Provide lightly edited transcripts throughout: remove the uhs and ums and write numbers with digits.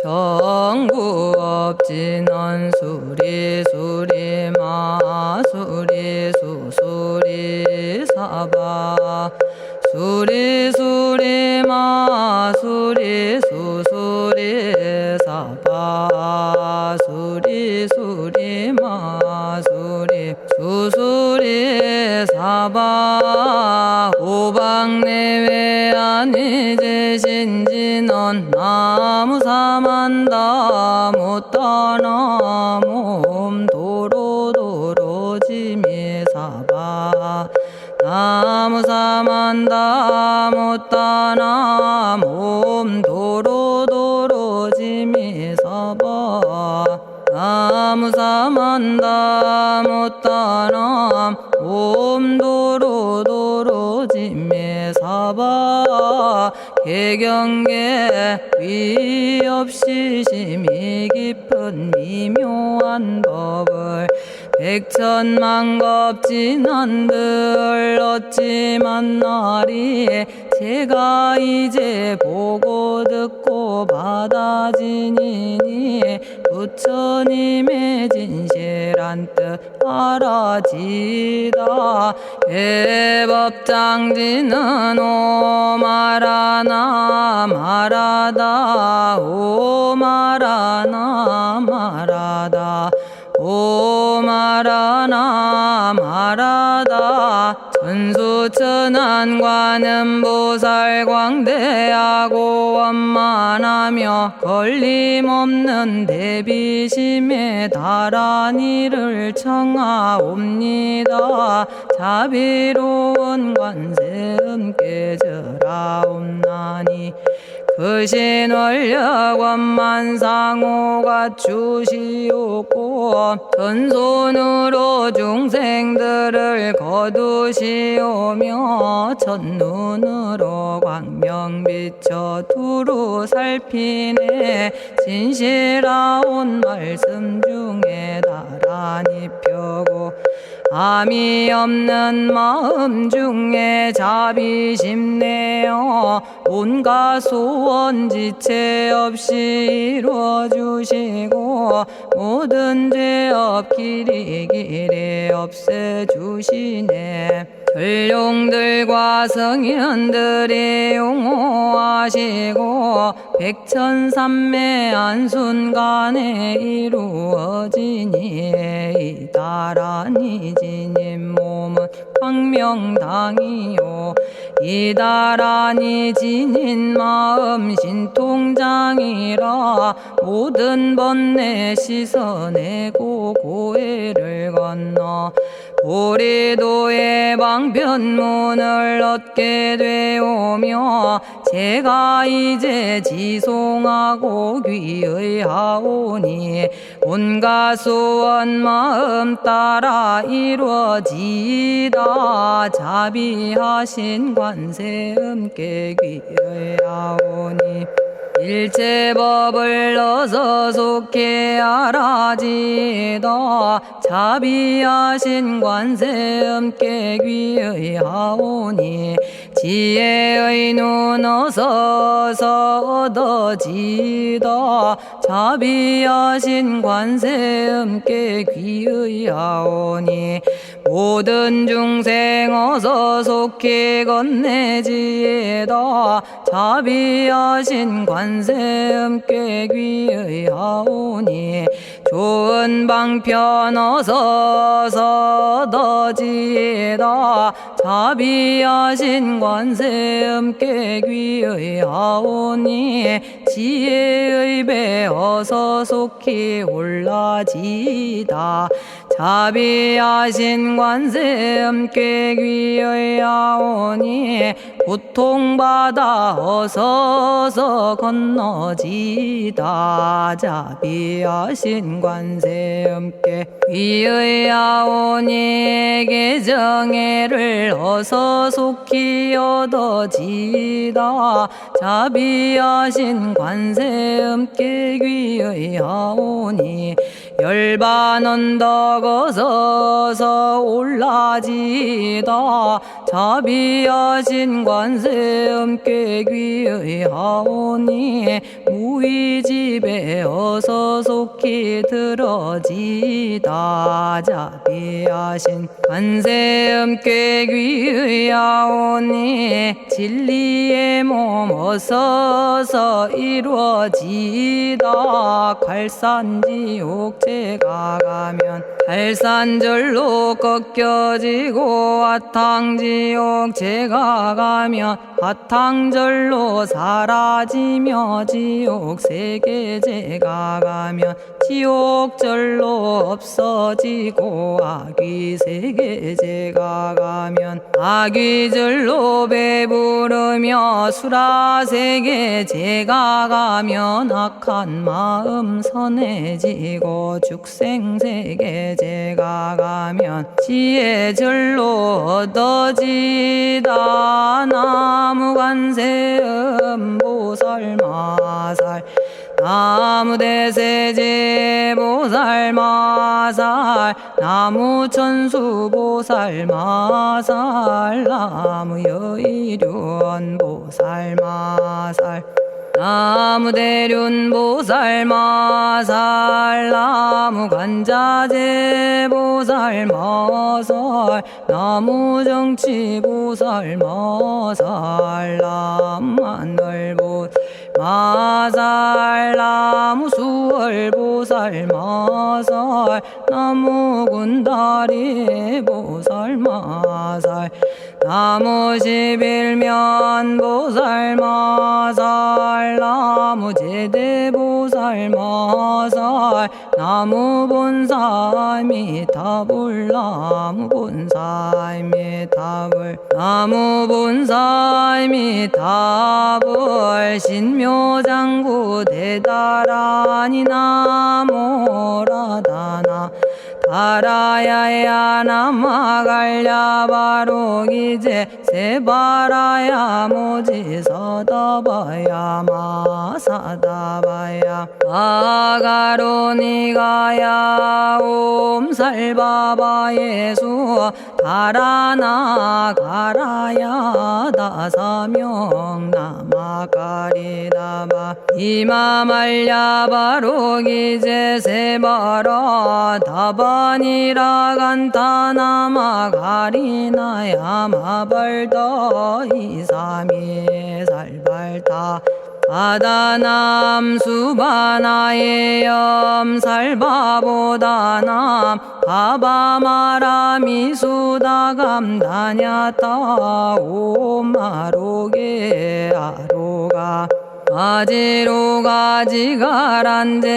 정구업진원 수리 수리 마수리 수수리 사바 수리 수리 마수리 수수리 사바 수리 수리 마수리 수수리 사바 오방내외 안위제신진원 나무사만다 못다나 몸 도로도로지미사바 나무사만다 못다나 몸 도로도로지미사바 나무사만다 못다나 몸 도로도로지미사바 개경계 위없이 심히 깊은 미묘한 법을 백천만겁진한들 어찌 만나리 제가 이제 보고 듣고 받아지니니 부처님의 진실한 뜻 알아지다 대법장지는 오마라나 마라다 오마라나 마라다 오마라나 마라다 천수천안관음보살 광대하고 원만하며 걸림없는 대비심에 달한 이를 청하옵니다. 자비로운 관세음께 절하옵나니 크신 원력 원만상호가 주시옵고 전손으로 중생들을 거두시오며 첫눈으로 광명 비춰 두루 살피네 진실하온 말씀 중에 나란히 펴고 암이 없는 마음 중에 자비심 내어 온갖 소원 지체 없이 이루어주시고 모든 죄업 길이 없애주시네. 전룡들과 성현들이 용호하시고 백천삼매 한순간에 이루어지니 이다라니 지님 몸은 광명당이요 이다라니 지닌 마음 신통장이라 모든 번뇌 씻어내고 고해를 건너 보리도의 방편문을 얻게 되오며 제가 이제 지송하고 귀의하오니 온갖 소원 마음 따라 이루어지다 자비하신 관세음께 귀의하오니 일체법을 어서 속히 알아지다 자비하신 관세음께 귀의하오니 지혜의 눈 어서 얻어지다 자비하신 관세음께 귀의하오니 모든 중생 어서 속히 건네지다 자비하신 관세음께 귀의하오니 좋은 방편 어서 얻어지다 자비하신 관세음께 귀의하오니 지혜의 배 어서 속히 올라지다 자비하신 관세음께 귀의하오니 고통받아 어서 건너지다 자비하신 관세음께 귀의하오니 개정애를 어서 속히 얻어지다 자비하신 관세음께 귀의하오니 열반 언덕 어서 올라지다 자비하신 관세음께 귀의하오니 무의집에 어서 속히 들어지다. 자비하신 관세음께 귀의하오니 진리의 몸 어서서 이루어지다. 갈산지옥 제가 가면 갈산절로 꺾여지고 화탕지옥 제가 가면 화탕절로 사라지며 지옥 세계 제가 가면 지옥절로 없어지고 아귀 세계 제가 가면 아귀절로 배부르며 수라 세계 제가 가면 악한 마음 선해지고 죽생 세계 제가 가면 지혜절로 얻어지다. 나무관세음 보살마살 나무대세제 보살마살 나무천수 보살마살 나무여의륜 보살마살 나무대륜 보살마살 나무관자재 보살마살 나무정치 보살마살 나무하늘 보살마살 나무수월 보살마살 나무군다리 보살마살 나무십일면 보살마살 나무제대 보살마살 나무본사미타불 나무본사미타불 나무본사미타불 신묘장구 대다라니 나모라다나 다라야야 나마갈야바로기제 세바라야 모지서다바야 마사다바야 마가로니가야 옴살바바예수 다라나 가라야 다사명 나마가리다바 이마말야바로기제 세바라 다바니라 간타나마 가리나야 마발더 이사미 살발타 바다남 수바나의 염살바보다남 바바마라미 수다감다냐타 오마로게 아로가 아지로가 지가란제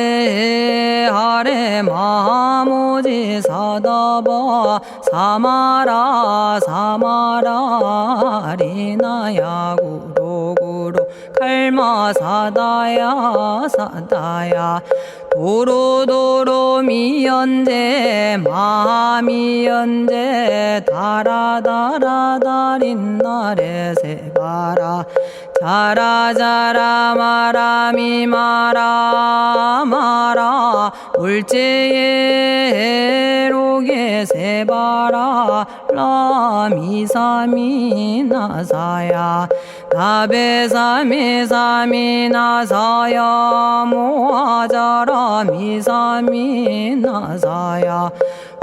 하레 마모지 사다바 사마라 사마라 리나야 구로구로 칼마 사다야 사다야 도로도로 미연제 마미연제 다라다라다린나레 세바라 자라자라 마라미 마라마라 울제에 로게 세바라 라미사미 나사야 나베사미사미 나사야 모아자라 미사미 나사야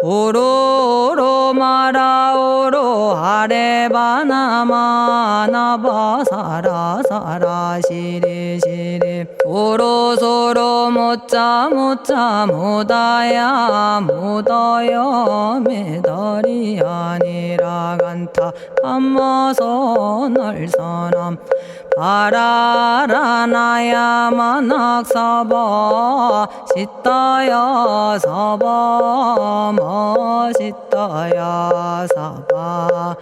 오로로 마라오로 아레바나마 나바사라 사라 시리 시리 오로소로 못자 못자 못다야 못다야 메달이 아니라 간타 감마서 날선함 바라라나야 만학사바 시타야 사바 마시타야 사바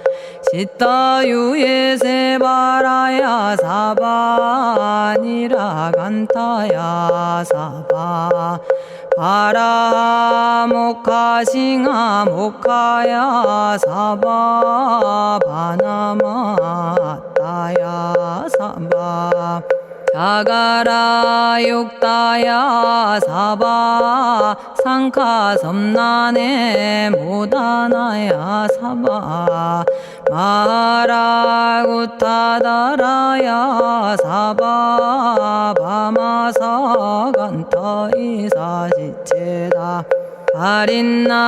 시타유예 세바라야 사바니라 간타야 사바 바라 모카싱아 모카야 사바 바나마 따야 사바 자가라 육다야 사바 상카 섬난에 모다나야 사바 마라구타다라야 사바 바마사간타 이사지체다 아린나이나야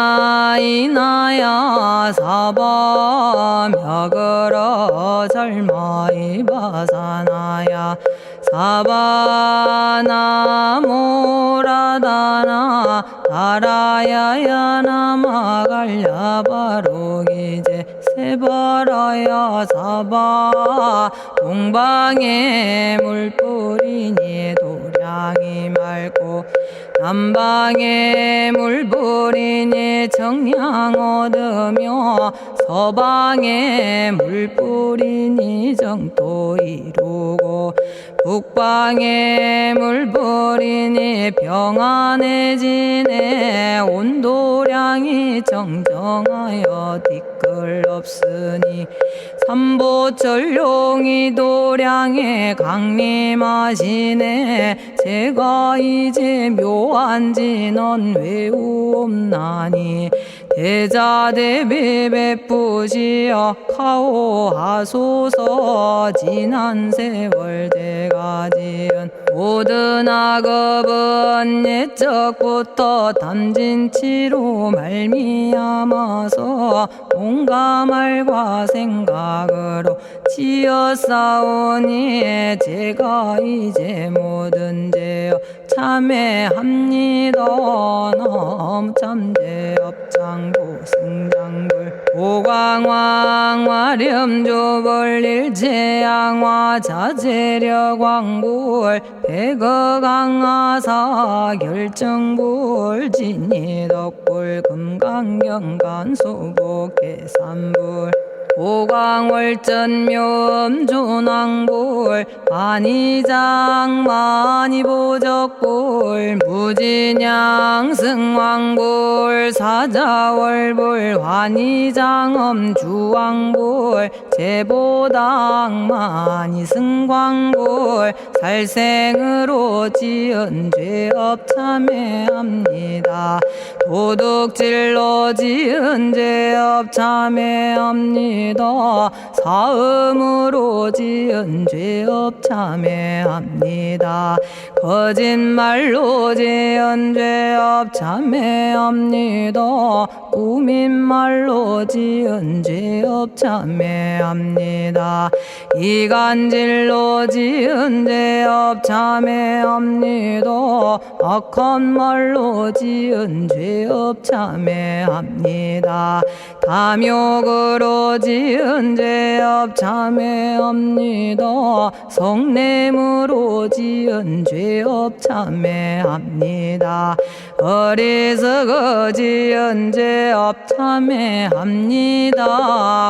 사바 며그러 절마이바사나야 사바나모라다나 다라야야 나마갈야바로기제 세바라야 사바 동방에 물뿌리니 도량이 맑고 남방에 물뿌리니 정량 얻으며 서방에 물뿌리니 정토 이루고 북방에 물뿌리니 평안해지네 온도량이 정정하여 뒤끌 없으니 삼보철룡이 도량에 강림하시네 제가 이제 묘한 진언 외우옵나니 대자대비 베푸시어 카오하소서 지난 세월 제가 지은 모든 악업은 옛적부터 담진치로 말미암아서 온갖 말과 생각으로 지었사오니 제가 이제 모든 죄여 참회합니다. 넘참제업장고 승장불 오광왕 화렴조벌 일제양화 자재력왕불 백어강하사 결정불 진이덕불 금강경간 수복계산불 오광월전묘음존왕불 안이장 만이보적불 무진양승왕불 사자월불 환희장엄주왕불 제보당 만이승광불 살생으로 지은 죄업 참회합니다. 도둑질로 지은 죄업 참회합니다. 사음으로 지은 죄업 참회합니다. 거짓말로 지은 죄업 참회합니다. 꾸민말로 지은 죄업 참회합니다. 이간질로 지은 죄업 참회합니다. 악한 말로 지은 죄업 참회합니다. 탐욕으로 지은 죄업 참회합니다. 성냄으로 지은 죄업 참회합니다. 어리석어 지은 죄업 참회합니다.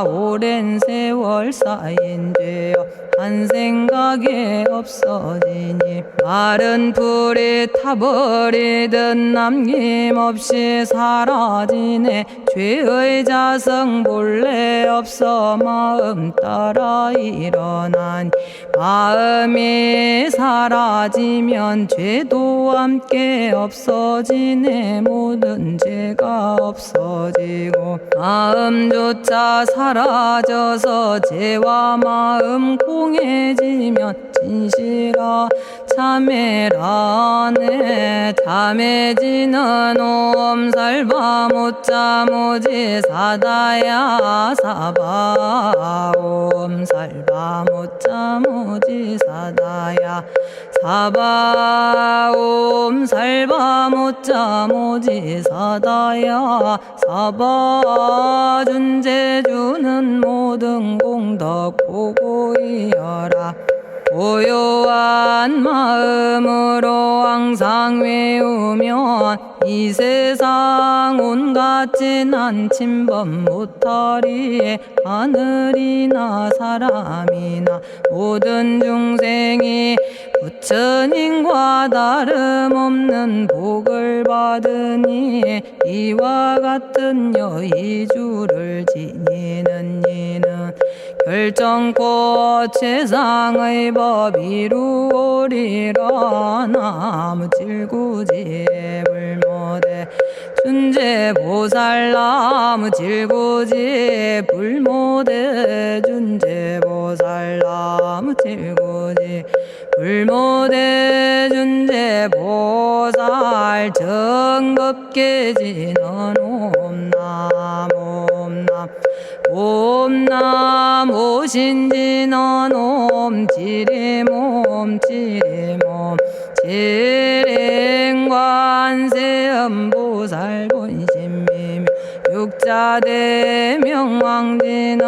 오랜 세월 쌓인 죄업 한 생각에 없어지니 마른 풀이 타버리듯 남김없이 사라지네. 죄의 자성 본래 없어 마음 따라 일어나니 마음이 사라지면 죄도 함께 없어지네. 모든 죄가 없어지고 마음조차 사라져서 죄와 마음 공해지면 진실아 참회라네. 참해지는 옴살바 못자 모지 사다야 사바 옴살바 못자 모지 사다야 사바 옴살바 못자 모지 사다야 사바 준제주는 모든 공덕 보고이여라. 고요한 마음으로 항상 외우면 이 세상 온갖 진한 침범 못하리. 하늘이나 사람이나 모든 중생이 부처님과 다름없는 복을 받으니 이와 같은 여의주를 지니는 이는 결정코 최상의 법 이루오리라. 나무질구지 불모대 준재보살. 나무질구지 불모대 준재보살. 나무질구지 불모대 준재보살. 정법계지는 옴남 옴남 옴남 오신지는 옴 지리몸 지리몸 지랭관세음보살 본심미며 육자대명왕지는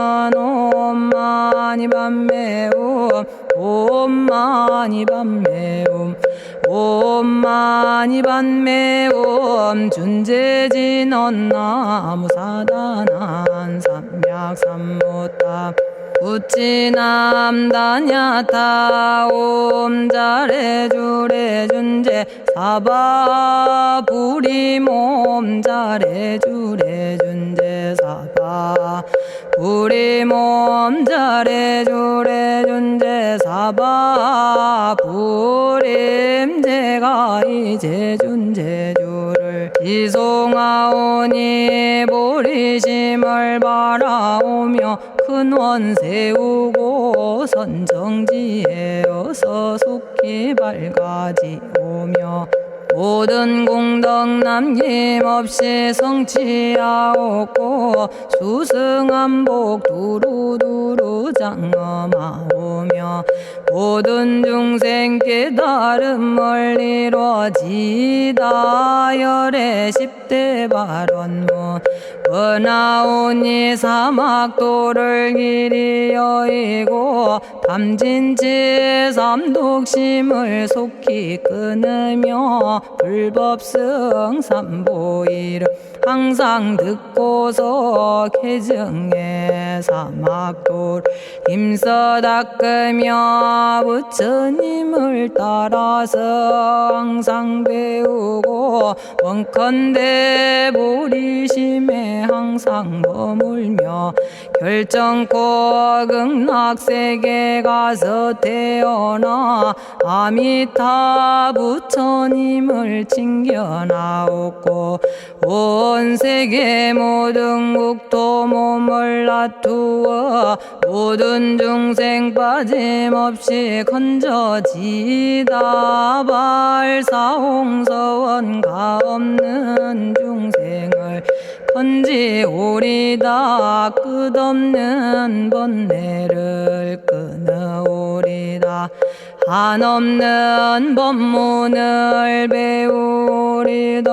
옴마니밤매옴 옴마니밤매옴 옴마니밤매옴 준재진언 나무사다난 삼약삼무타 우치남다냐타 옴자레주레 준재 사바부리몸 자레주레 준재 사바 부리몸 자레주레 준재 사바 부림. 제가 이제 준재주를 지송하오니 보리심을 바라오며 큰 원 세우고 선정지에 어서 속히 밝아지오며 모든 공덕 남김없이 성취하옵고 수승한복 두루두루 장엄하오며 모든 중생 깨달음을 이루어지다. 열의 10대 발언문 원하오니 사막도를 길이 여의고 탐진치 삼독심을 속히 끊으며 불법승 삼보이를 항상 듣고서 개정의 사막도를 힘써 닦으며 부처님을 따라서 항상 배우고 원컨대 보리심에 항상 머물며 결정코 극락세계 가서 태어나 아미타 부처님을 챙겨나오고 온 세계 모든 국토 몸을 놔두어 모든 중생 빠짐없이 건져지다. 발사홍서원 가없는 중생을 건지오리다. 끝없는 번뇌를 끊어오리다. 한없는 법문을 배우리다.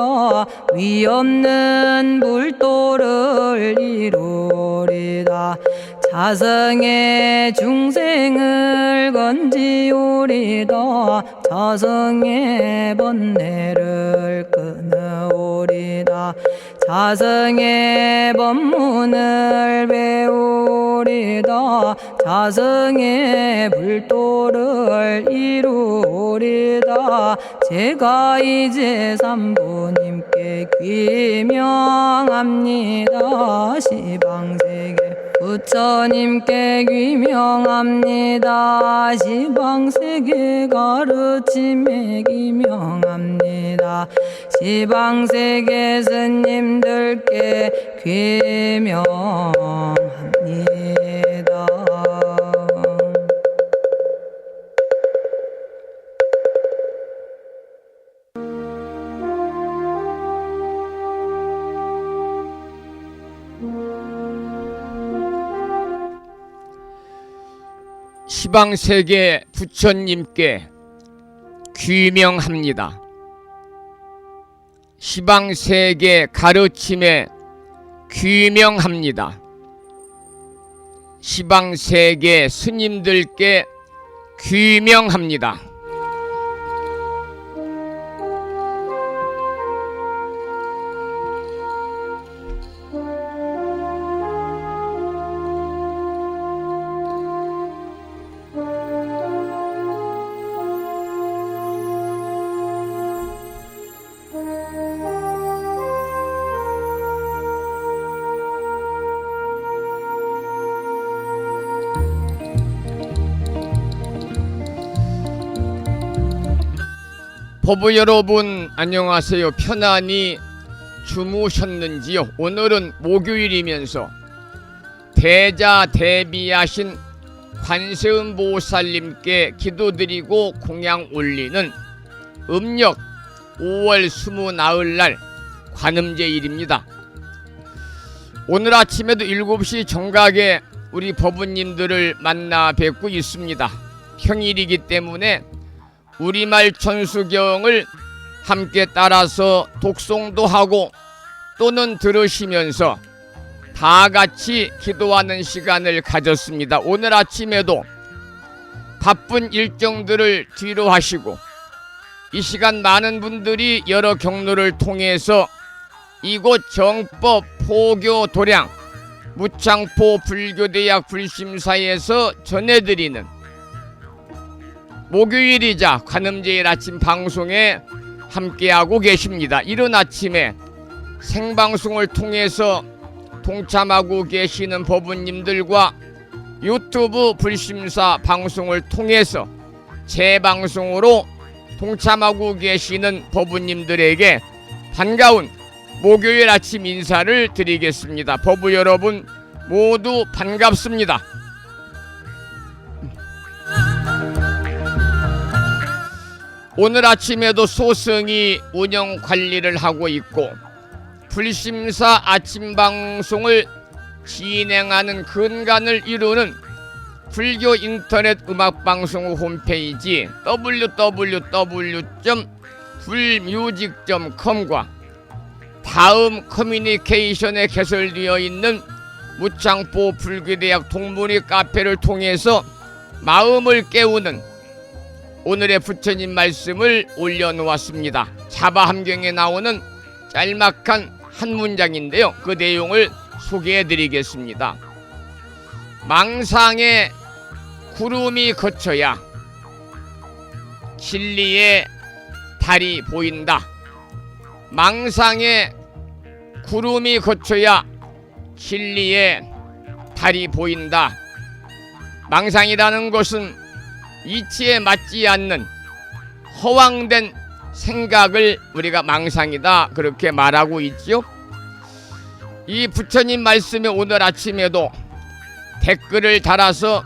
위없는 불도를 이루리다. 자성의 중생을 건지오리다. 자성의 번뇌를 끊어오리다. 자성의 법문을 배우리다. 자성의 불도를 이루리다. 제가 이제 삼부님께 귀명합니다. 시방세계 부처님께 귀명합니다. 시방세계 가르침에 귀명합니다. 시방세계 스님들께 귀명합니다. 시방세계 부처님께 귀명합니다. 시방세계 가르침에 귀명합니다. 시방세계 스님들께 귀명합니다. 법부 여러분 안녕하세요. 편안히 주무셨는지요? 오늘은 목요일이면서 대자 대비하신 관세음보살님께 기도드리고 공양 올리는 음력 5월 20 나흘날 관음제일입니다. 오늘 아침에도 7시 정각에 우리 법부님들을 만나 뵙고 있습니다. 평일이기 때문에 우리말 천수경을 함께 따라서 독송도 하고 또는 들으시면서 다 같이 기도하는 시간을 가졌습니다. 오늘 아침에도 바쁜 일정들을 뒤로 하시고 이 시간 많은 분들이 여러 경로를 통해서 이곳 정법 포교 도량 무창포 불교대학 불심사에서 전해드리는 목요일이자 관음제일 아침 방송에 함께하고 계십니다. 이른 아침에 생방송을 통해서 동참하고 계시는 법부님들과 유튜브 불심사 방송을 통해서 재방송으로 동참하고 계시는 법부님들에게 반가운 목요일 아침 인사를 드리겠습니다. 법부 여러분 모두 반갑습니다. 오늘 아침에도 소승이 운영 관리를 하고 있고 불심사 아침 방송을 진행하는 근간을 이루는 불교 인터넷 음악방송 홈페이지 www.불뮤직.com과 다음 커뮤니케이션에 개설되어 있는 무창포 불교대학 동문회 카페를 통해서 마음을 깨우는 오늘의 부처님 말씀을 올려놓았습니다. 자바함경에 나오는 짤막한 한 문장인데요. 그 내용을 소개해드리겠습니다. 망상에 구름이 거쳐야 진리의 달이 보인다. 망상에 구름이 거쳐야 진리의 달이 보인다. 망상이라는 것은 이치에 맞지 않는 허황된 생각을 우리가 망상이다 그렇게 말하고 있죠. 이 부처님 말씀에 오늘 아침에도 댓글을 달아서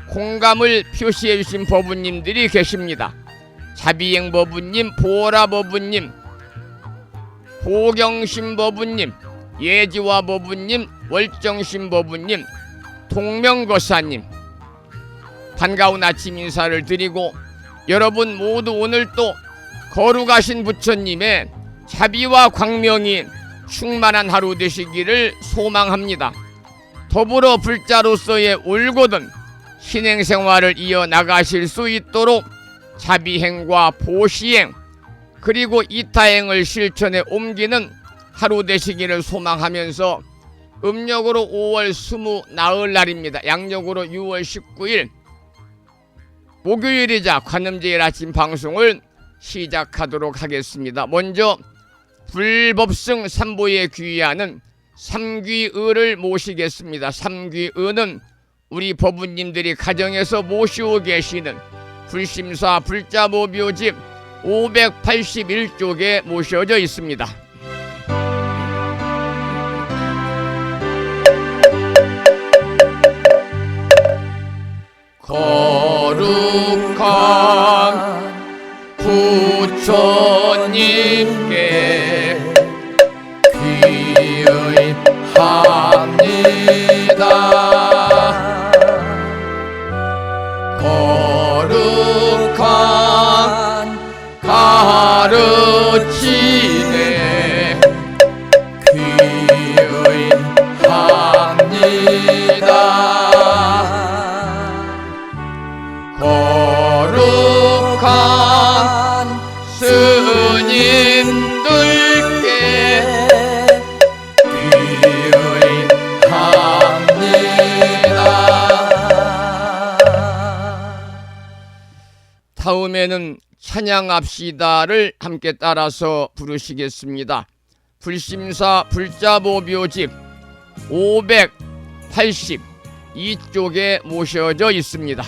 공감을 표시해 주신 법부님들이 계십니다. 자비행 법부님, 보라 법부님, 보경신 법부님, 예지와 법부님, 월정신 법부님, 동명거사님 반가운 아침 인사를 드리고 여러분 모두 오늘 또 거룩하신 부처님의 자비와 광명이 충만한 하루 되시기를 소망합니다. 더불어 불자로서의 올곧은 신행생활을 이어나가실 수 있도록 자비행과 보시행 그리고 이타행을 실천에 옮기는 하루 되시기를 소망하면서 음력으로 5월 20 나흘날입니다. 양력으로 6월 19일 목요일이자 관음제일 아침 방송을 시작하도록 하겠습니다. 먼저 불법승 삼보에 귀의하는 삼귀의를 모시겠습니다. 삼귀의는 우리 법부님들이 가정에서 모시고 계시는 불심사 불자보묘집 581쪽에 모셔져 있습니다. 거룩한 부처님께 귀의합니다. 거룩한 가르침에 귀의합니다. 거룩한 스님들께 귀의합니다. 다음에는 찬양합시다를 함께 따라서 부르시겠습니다. 불심사 불자보묘집 582쪽에 모셔져 있습니다.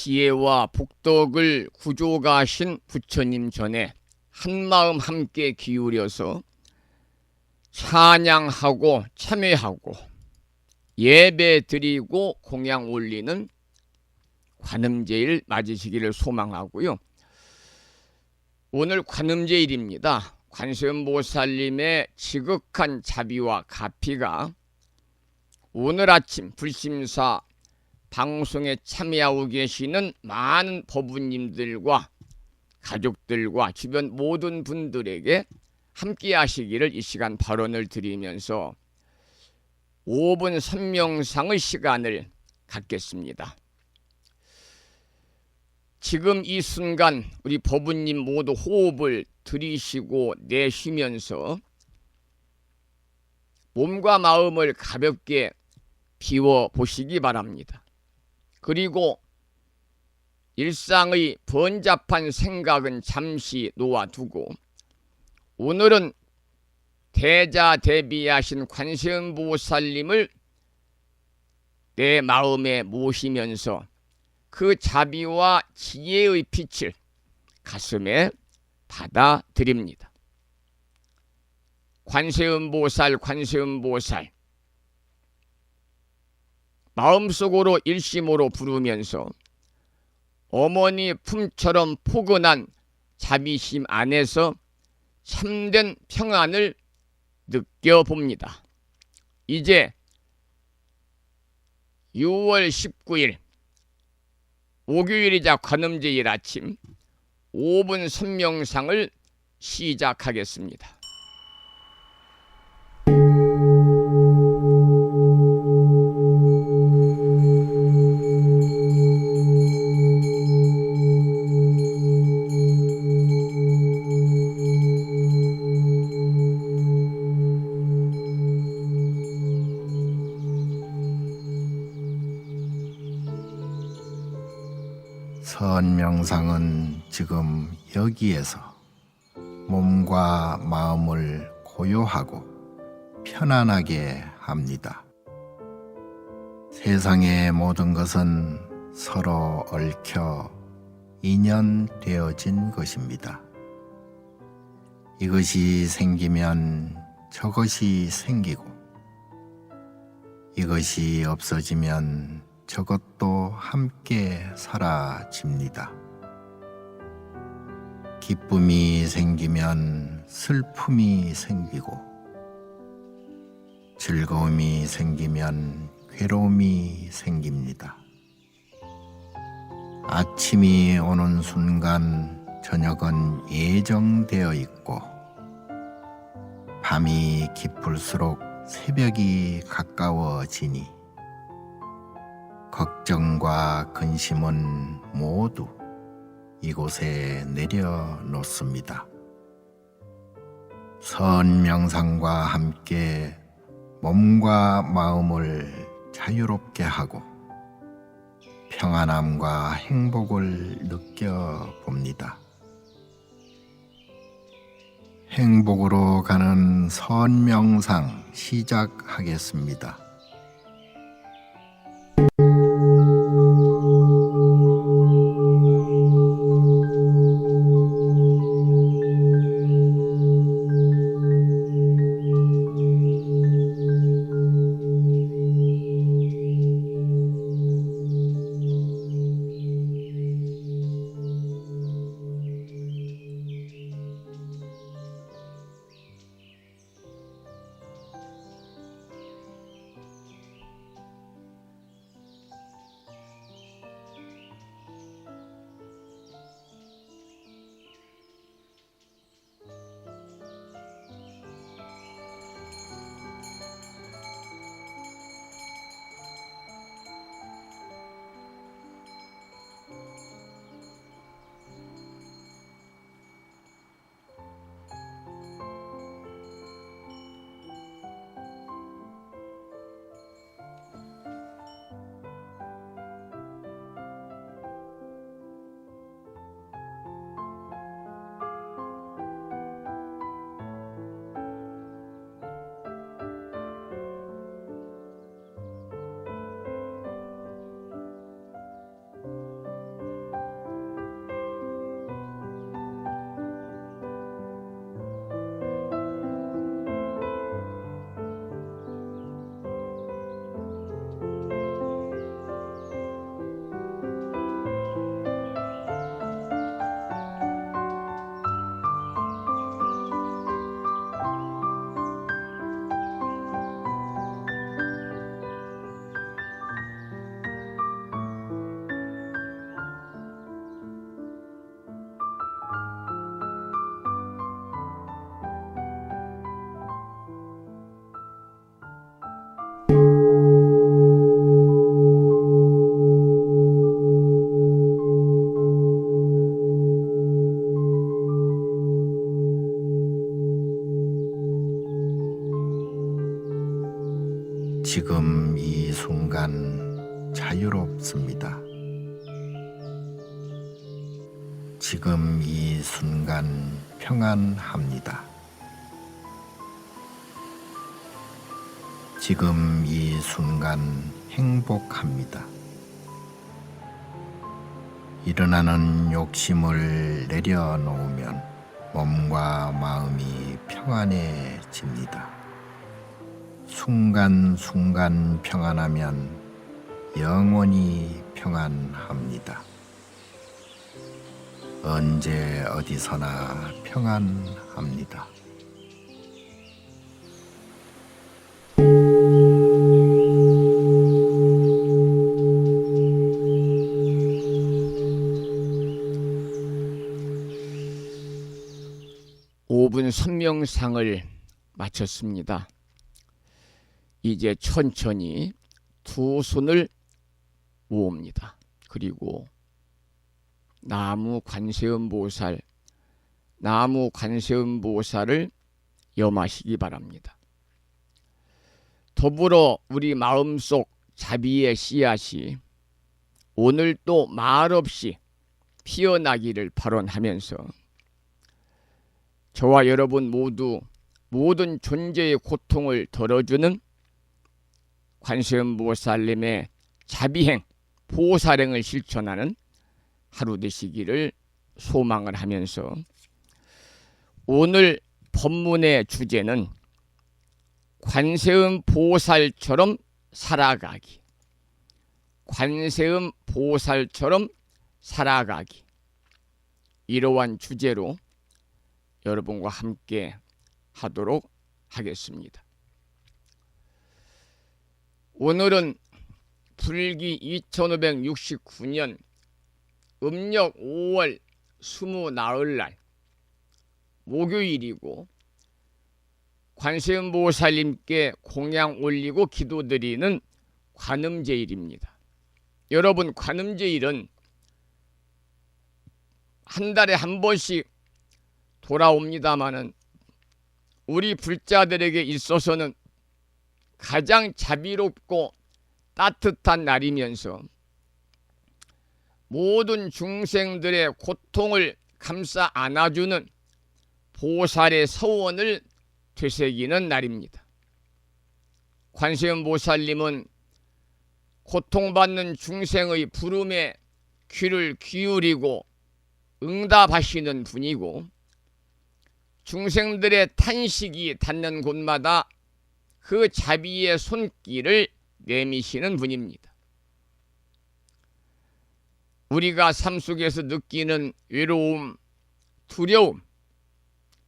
지혜와 복덕을 구조가신 부처님 전에 한마음 함께 기울여서 찬양하고 참회하고 예배 드리고 공양 올리는 관음제일 맞으시기를 소망하고요. 오늘 관음제일입니다. 관세음보살님의 지극한 자비와 가피가 오늘 아침 불심사 방송에 참여하고 계시는 많은 법우님들과 가족들과 주변 모든 분들에게 함께 하시기를 이 시간 발언을 드리면서 5분 선명상의 시간을 갖겠습니다. 지금 이 순간 우리 법우님 모두 호흡을 들이쉬고 내쉬면서 몸과 마음을 가볍게 비워 보시기 바랍니다. 그리고 일상의 번잡한 생각은 잠시 놓아두고 오늘은 대자대비하신 관세음보살님을 내 마음에 모시면서 그 자비와 지혜의 빛을 가슴에 받아들입니다. 관세음보살, 관세음보살. 마음속으로 일심으로 부르면서 어머니 품처럼 포근한 자비심 안에서 참된 평안을 느껴봅니다. 이제 6월 19일 목요일이자 관음제일 아침 5분 선명상을 시작하겠습니다. 선명상은 지금 여기에서 몸과 마음을 고요하고 편안하게 합니다. 세상의 모든 것은 서로 얽혀 인연되어진 것입니다. 이것이 생기면 저것이 생기고 이것이 없어지면 저것도 함께 사라집니다. 기쁨이 생기면 슬픔이 생기고 즐거움이 생기면 괴로움이 생깁니다. 아침이 오는 순간 저녁은 예정되어 있고 밤이 깊을수록 새벽이 가까워지니 걱정과 근심은 모두 이곳에 내려놓습니다. 선명상과 함께 몸과 마음을 자유롭게 하고 평안함과 행복을 느껴봅니다. 행복으로 가는 선명상 시작하겠습니다. 지금 이 순간 자유롭습니다. 지금 이 순간 평안합니다. 지금 이 순간 행복합니다. 일어나는 욕심을 내려놓으면 몸과 마음이 평안해집니다. 순간순간 평안하면 영원히 평안합니다. 언제 어디서나 평안합니다. 오분 선명상을 마쳤습니다. 이제 천천히 두 손을 모읍니다. 그리고 나무 관세음보살을 염하시기 바랍니다. 더불어 우리 마음속 자비의 씨앗이 오늘도 말없이 피어나기를 발언하면서 저와 여러분 모두 모든 존재의 고통을 덜어주는 관세음보살님의 자비행, 보살행을 실천하는 하루 되시기를 소망을 하면서 오늘 법문의 주제는 관세음보살처럼 살아가기, 관세음보살처럼 살아가기, 이러한 주제로 여러분과 함께 하도록 하겠습니다. 오늘은 불기 2569년 음력 5월 20나흘날 목요일이고 관세음보살님께 공양 올리고 기도드리는 관음제일입니다. 여러분, 관음제일은 한 달에 한 번씩 돌아옵니다마는 우리 불자들에게 있어서는 가장 자비롭고 따뜻한 날이면서 모든 중생들의 고통을 감싸 안아주는 보살의 서원을 되새기는 날입니다. 관세음보살님은 고통받는 중생의 부름에 귀를 기울이고 응답하시는 분이고 중생들의 탄식이 닿는 곳마다 그 자비의 손길을 내미시는 분입니다. 우리가 삶 속에서 느끼는 외로움, 두려움,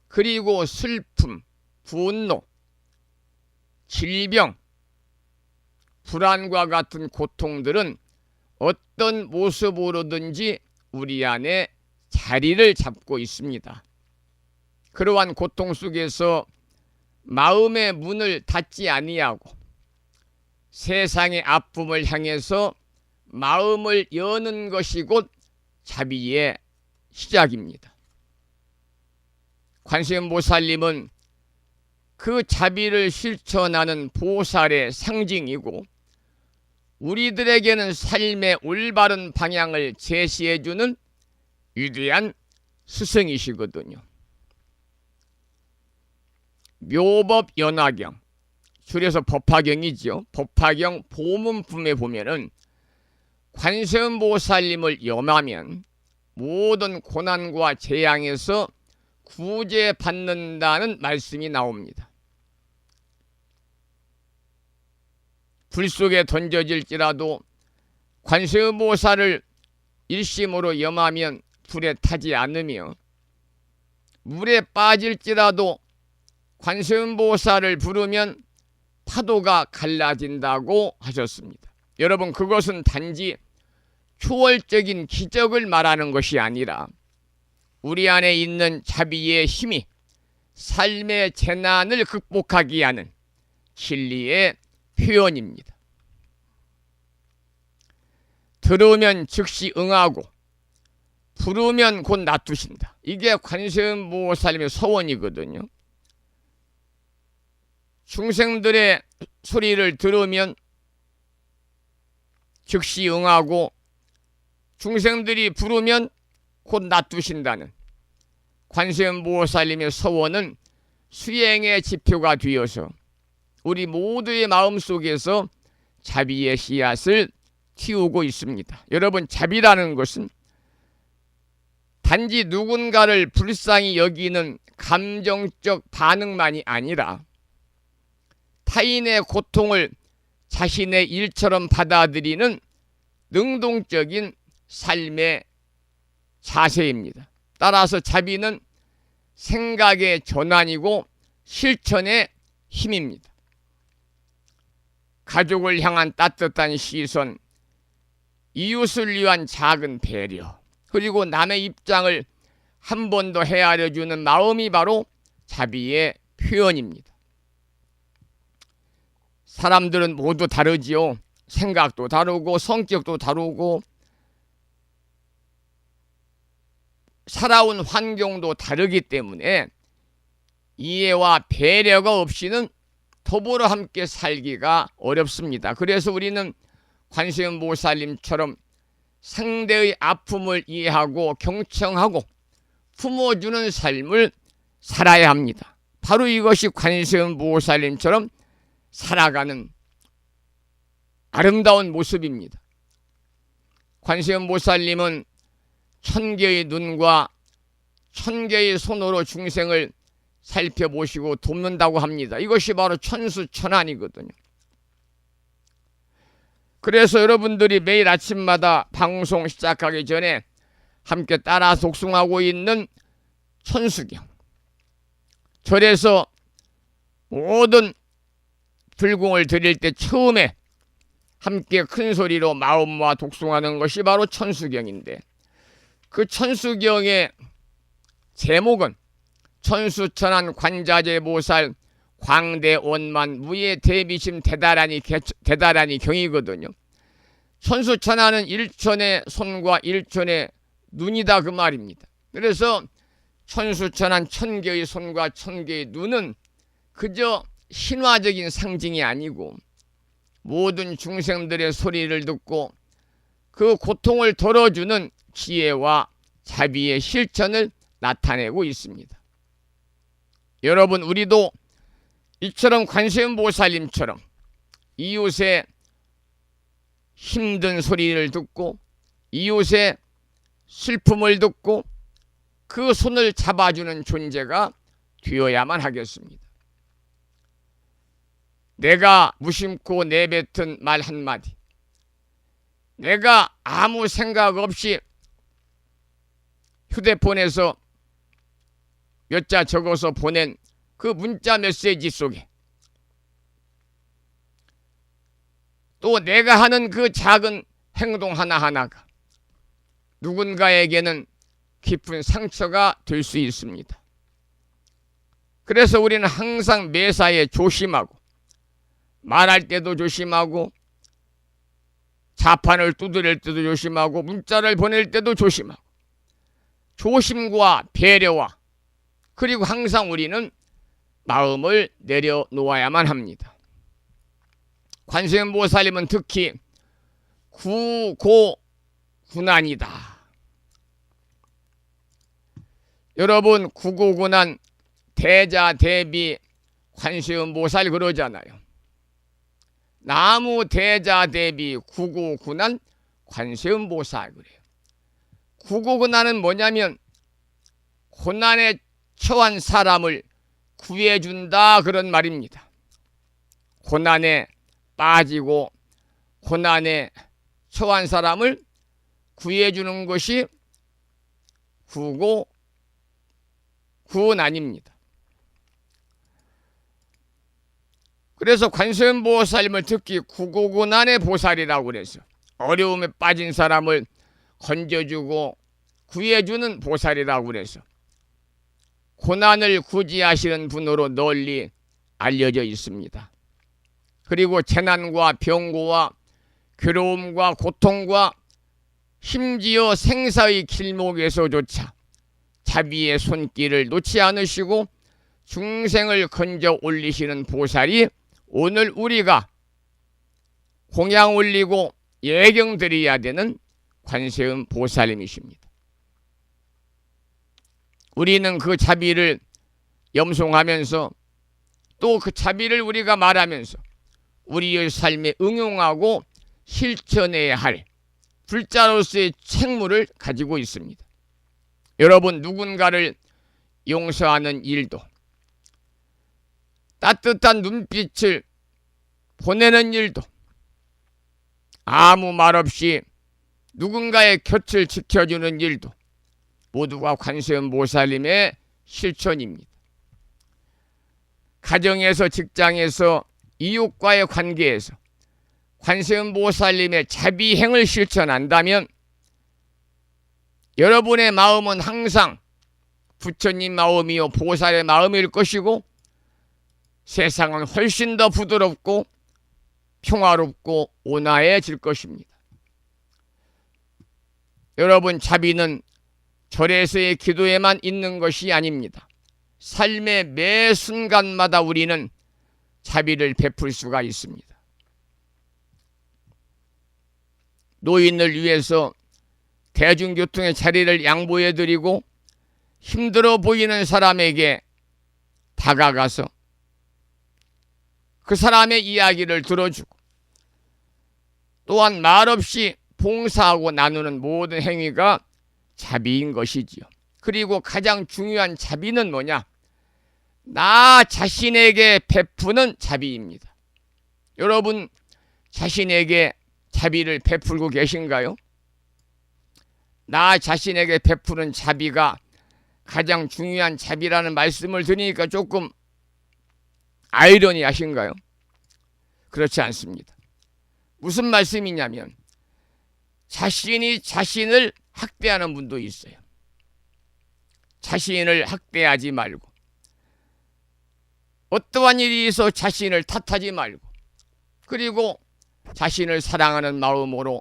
그리고 슬픔, 분노, 질병, 불안과 같은 고통들은 어떤 모습으로든지 우리 안에 자리를 잡고 있습니다. 그러한 고통 속에서 마음의 문을 닫지 아니하고 세상의 아픔을 향해서 마음을 여는 것이 곧 자비의 시작입니다. 관세음보살님은 그 자비를 실천하는 보살의 상징이고 우리들에게는 삶의 올바른 방향을 제시해주는 위대한 스승이시거든요. 묘법연화경, 줄여서 법화경이죠. 법화경 보문품에 보면은 관세음보살님을 염하면 모든 고난과 재앙에서 구제받는다는 말씀이 나옵니다. 불 속에 던져질지라도 관세음보살을 일심으로 염하면 불에 타지 않으며 물에 빠질지라도 관세음보살을 부르면 파도가 갈라진다고 하셨습니다. 여러분, 그것은 단지 초월적인 기적을 말하는 것이 아니라 우리 안에 있는 자비의 힘이 삶의 재난을 극복하게 하는 진리의 표현입니다. 들으면 즉시 응하고 부르면 곧 놔두신다. 이게 관세음보살님의 서원이거든요. 중생들의 소리를 들으면 즉시 응하고 중생들이 부르면 곧 놔두신다는 관세음보살님의 서원은 수행의 지표가 되어서 우리 모두의 마음속에서 자비의 씨앗을 틔우고 있습니다. 여러분, 자비라는 것은 단지 누군가를 불쌍히 여기는 감정적 반응만이 아니라 타인의 고통을 자신의 일처럼 받아들이는 능동적인 삶의 자세입니다. 따라서 자비는 생각의 전환이고 실천의 힘입니다. 가족을 향한 따뜻한 시선, 이웃을 위한 작은 배려, 그리고 남의 입장을 한 번 더 헤아려주는 마음이 바로 자비의 표현입니다. 사람들은 모두 다르지요. 생각도 다르고 성격도 다르고 살아온 환경도 다르기 때문에 이해와 배려가 없이는 더불어 함께 살기가 어렵습니다. 그래서 우리는 관세음보살님처럼 상대의 아픔을 이해하고 경청하고 품어주는 삶을 살아야 합니다. 바로 이것이 관세음보살님처럼 살아가는 아름다운 모습입니다. 관세음보살님은 1000개의 눈과 1000개의 손으로 중생을 살펴보시고 돕는다고 합니다. 이것이 바로 천수천안이거든요. 그래서 여러분들이 매일 아침마다 방송 시작하기 전에 함께 따라 독송하고 있는 천수경, 절에서 모든 불공을 드릴 때 처음에 함께 큰 소리로 마음 모아 독송하는 것이 바로 천수경인데, 그 천수경의 제목은 천수천안 관자재보살 광대원만 무예 대비심 대다라니 경이거든요. 천수천안은 일천의 손과 일천의 눈이다, 그 말입니다. 그래서 천수천안 1000개의 손과 1000개의 눈은 그저 신화적인 상징이 아니고 모든 중생들의 소리를 듣고 그 고통을 덜어주는 지혜와 자비의 실천을 나타내고 있습니다. 여러분, 우리도 이처럼 관세음보살님처럼 이웃의 힘든 소리를 듣고 이웃의 슬픔을 듣고 그 손을 잡아주는 존재가 되어야만 하겠습니다. 내가 무심코 내뱉은 말 한마디, 내가 아무 생각 없이 휴대폰에서 몇 자 적어서 보낸 그 문자 메시지 속에 또 내가 하는 그 작은 행동 하나하나가 누군가에게는 깊은 상처가 될 수 있습니다. 그래서 우리는 항상 매사에 조심하고 말할 때도 조심하고 자판을 두드릴 때도 조심하고 문자를 보낼 때도 조심하고 조심과 배려와 그리고 항상 우리는 마음을 내려놓아야만 합니다. 관세음보살님은 특히 구고군안이다. 여러분, 구고군안 대자대비 관세음보살 그러잖아요. 나무 대자대비 구고군안 관세음보살 그래요. 구고군안은 뭐냐면 고난에 처한 사람을 구해준다, 그런 말입니다. 고난에 빠지고 고난에 처한 사람을 구해주는 것이 구고군안입니다. 그래서 관세음보살님을 특히 구고군안의 보살이라고 그래서 어려움에 빠진 사람을 건져주고 구해주는 보살이라고 그래서 고난을 구제하시는 분으로 널리 알려져 있습니다. 그리고 재난과 병고와 괴로움과 고통과 심지어 생사의 길목에서조차 자비의 손길을 놓지 않으시고 중생을 건져 올리시는 보살이 오늘 우리가 공양 올리고 예경 드려야 되는 관세음 보살님이십니다. 우리는 그 자비를 염송하면서 또 그 자비를 우리가 말하면서 우리의 삶에 응용하고 실천해야 할 불자로서의 책무를 가지고 있습니다. 여러분, 누군가를 용서하는 일도, 따뜻한 눈빛을 보내는 일도, 아무 말 없이 누군가의 곁을 지켜주는 일도 모두가 관세음 보살님의 실천입니다. 가정에서, 직장에서, 이웃과의 관계에서 관세음 보살님의 자비행을 실천한다면 여러분의 마음은 항상 부처님 마음이요 보살의 마음일 것이고 세상은 훨씬 더 부드럽고 평화롭고 온화해질 것입니다. 여러분, 자비는 절에서의 기도에만 있는 것이 아닙니다. 삶의 매 순간마다 우리는 자비를 베풀 수가 있습니다. 노인을 위해서 대중교통의 자리를 양보해드리고 힘들어 보이는 사람에게 다가가서 그 사람의 이야기를 들어주고 또한 말없이 봉사하고 나누는 모든 행위가 자비인 것이지요. 그리고 가장 중요한 자비는 뭐냐? 나 자신에게 베푸는 자비입니다. 여러분, 자신에게 자비를 베풀고 계신가요? 나 자신에게 베푸는 자비가 가장 중요한 자비라는 말씀을 드리니까 조금 아이러니하신가요? 그렇지 않습니다. 무슨 말씀이냐면 자신이 자신을 학대하는 분도 있어요. 자신을 학대하지 말고 어떠한 일이 있어 자신을 탓하지 말고 그리고 자신을 사랑하는 마음으로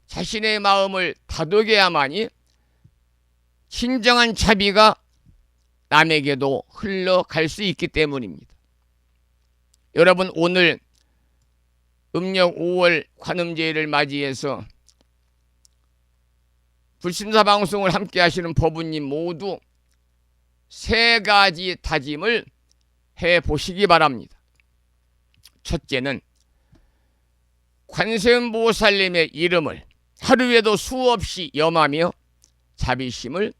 자신의 마음을 다독여야만이 진정한 자비가 남에게도 흘러갈 수 있기 때문입니다. 여러분, 오늘 음력 5월 관음제를 맞이해서 불심사 방송을 함께 하시는 법우님 모두 3가지 다짐을 해보시기 바랍니다. 첫째는 관세음 보살님의 이름을 하루에도 수없이 염하며 자비심을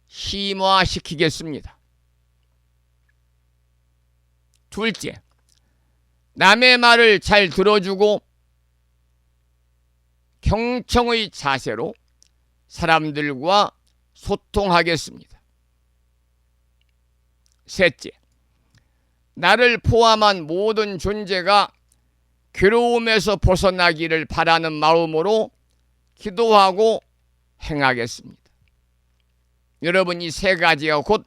심화시키겠습니다. 둘째, 남의 말을 잘 들어주고 경청의 자세로 사람들과 소통하겠습니다. 셋째, 나를 포함한 모든 존재가 괴로움에서 벗어나기를 바라는 마음으로 기도하고 행하겠습니다. 여러분, 이 3가지가 곧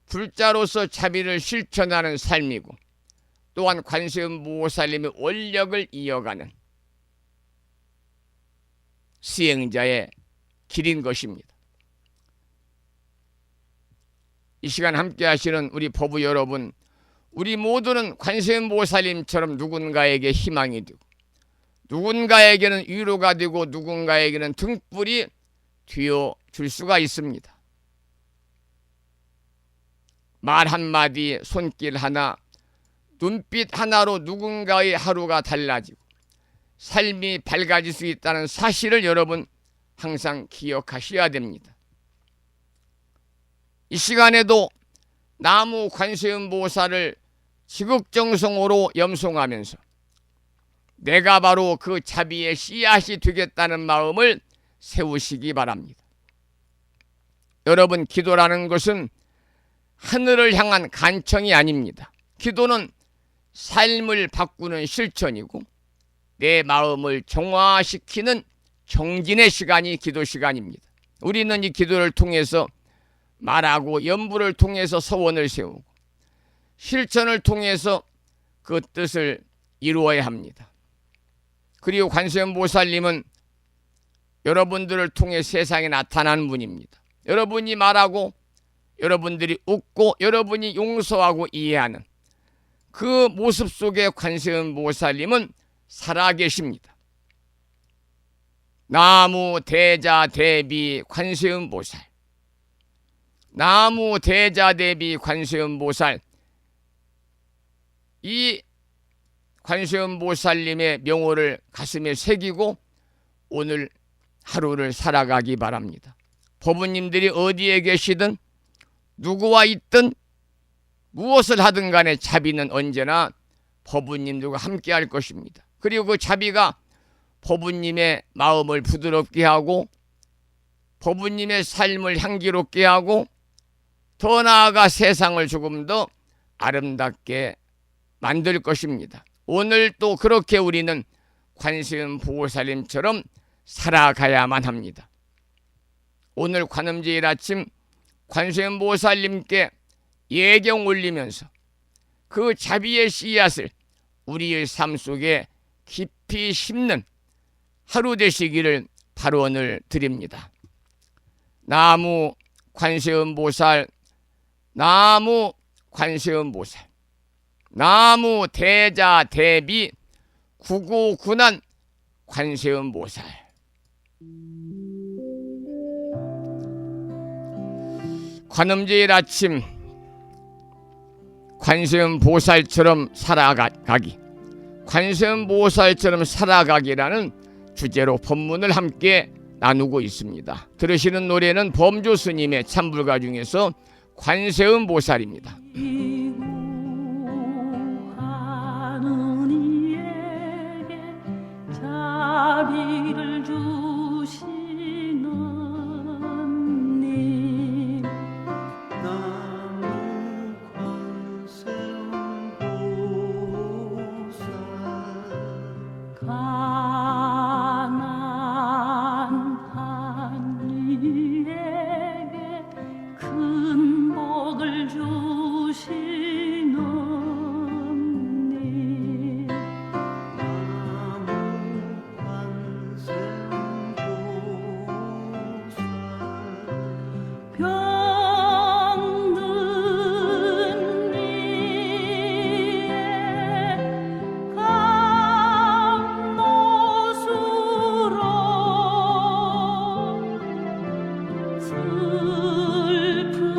불자로서 자비를 실천하는 삶이고 또한 관세음 보살님의 원력을 이어가는 수행자의 길인 것입니다. 이 시간 함께 하시는 우리 법우 여러분, 우리 모두는 관세음 보살님처럼 누군가에게 희망이 되고 누군가에게는 위로가 되고 누군가에게는 등불이 되어줄 수가 있습니다. 말 한마디, 손길 하나, 눈빛 하나로 누군가의 하루가 달라지고 삶이 밝아질 수 있다는 사실을 여러분 항상 기억하셔야 됩니다. 이 시간에도 나무 관세음 보살을 지극정성으로 염송하면서 내가 바로 그 자비의 씨앗이 되겠다는 마음을 세우시기 바랍니다. 여러분, 기도라는 것은 하늘을 향한 간청이 아닙니다. 기도는 삶을 바꾸는 실천이고 내 마음을 정화시키는 정진의 시간이 기도 시간입니다. 우리는 이 기도를 통해서 말하고 연부를 통해서 서원을 세우고 실천을 통해서 그 뜻을 이루어야 합니다. 그리고 관세음 보살님은 여러분들을 통해 세상에 나타나는 분입니다. 여러분이 말하고 여러분들이 웃고 여러분이 용서하고 이해하는 그 모습 속에 관세음보살님은 살아계십니다. 나무 대자 대비 관세음보살, 나무 대자 대비 관세음보살, 이 관세음보살님의 명호를 가슴에 새기고 오늘 하루를 살아가기 바랍니다. 법부님들이 어디에 계시든 누구와 있든 무엇을 하든 간에 자비는 언제나 법부님들과 함께 할 것입니다. 그리고 그 자비가 법부님의 마음을 부드럽게 하고 법부님의 삶을 향기롭게 하고 더 나아가 세상을 조금 더 아름답게 만들 것입니다. 오늘 또 그렇게 우리는 관세음보살님처럼 살아가야만 합니다. 오늘 관음제일 아침 관세음보살님께 예경 올리면서 그 자비의 씨앗을 우리의 삶 속에 깊이 심는 하루 되시기를 발언을 드립니다. 나무 관세음보살, 나무 관세음보살, 나무 대자 대비 구고군한 관세음보살. 관음제일 아침 관세음보살처럼 살아가기, 관세음보살처럼 살아가기라는 주제로 법문을 함께 나누고 있습니다. 들으시는 노래는 범조 스님의 참불가 중에서 관세음보살입니다. 자비를 주시는 님, 나무 관세음보살, 가난한 이에게 큰 복을 주시는 님, 병든 이의 감노수로 슬픈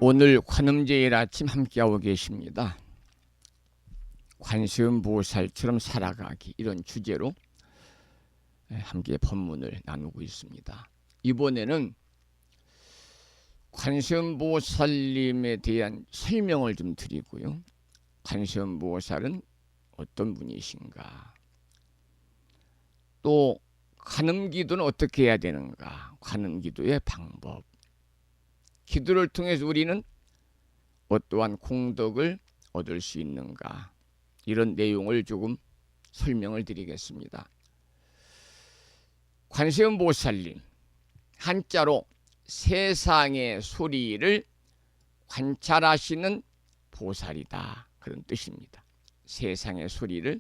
오늘 관음제일 아침 함께하고 계십니다. 관세음보살처럼 살아가기, 이런 주제로 함께 법문을 나누고 있습니다. 이번에는 관세음보살님에 대한 설명을 좀 드리고요. 관세음보살은 어떤 분이신가, 또 관음기도는 어떻게 해야 되는가, 관음기도의 방법, 기도를 통해서 우리는 어떠한 공덕을 얻을 수 있는가, 이런 내용을 조금 설명을 드리겠습니다. 관세음보살님, 한자로 세상의 소리를 관찰하시는 보살이다, 그런 뜻입니다. 세상의 소리를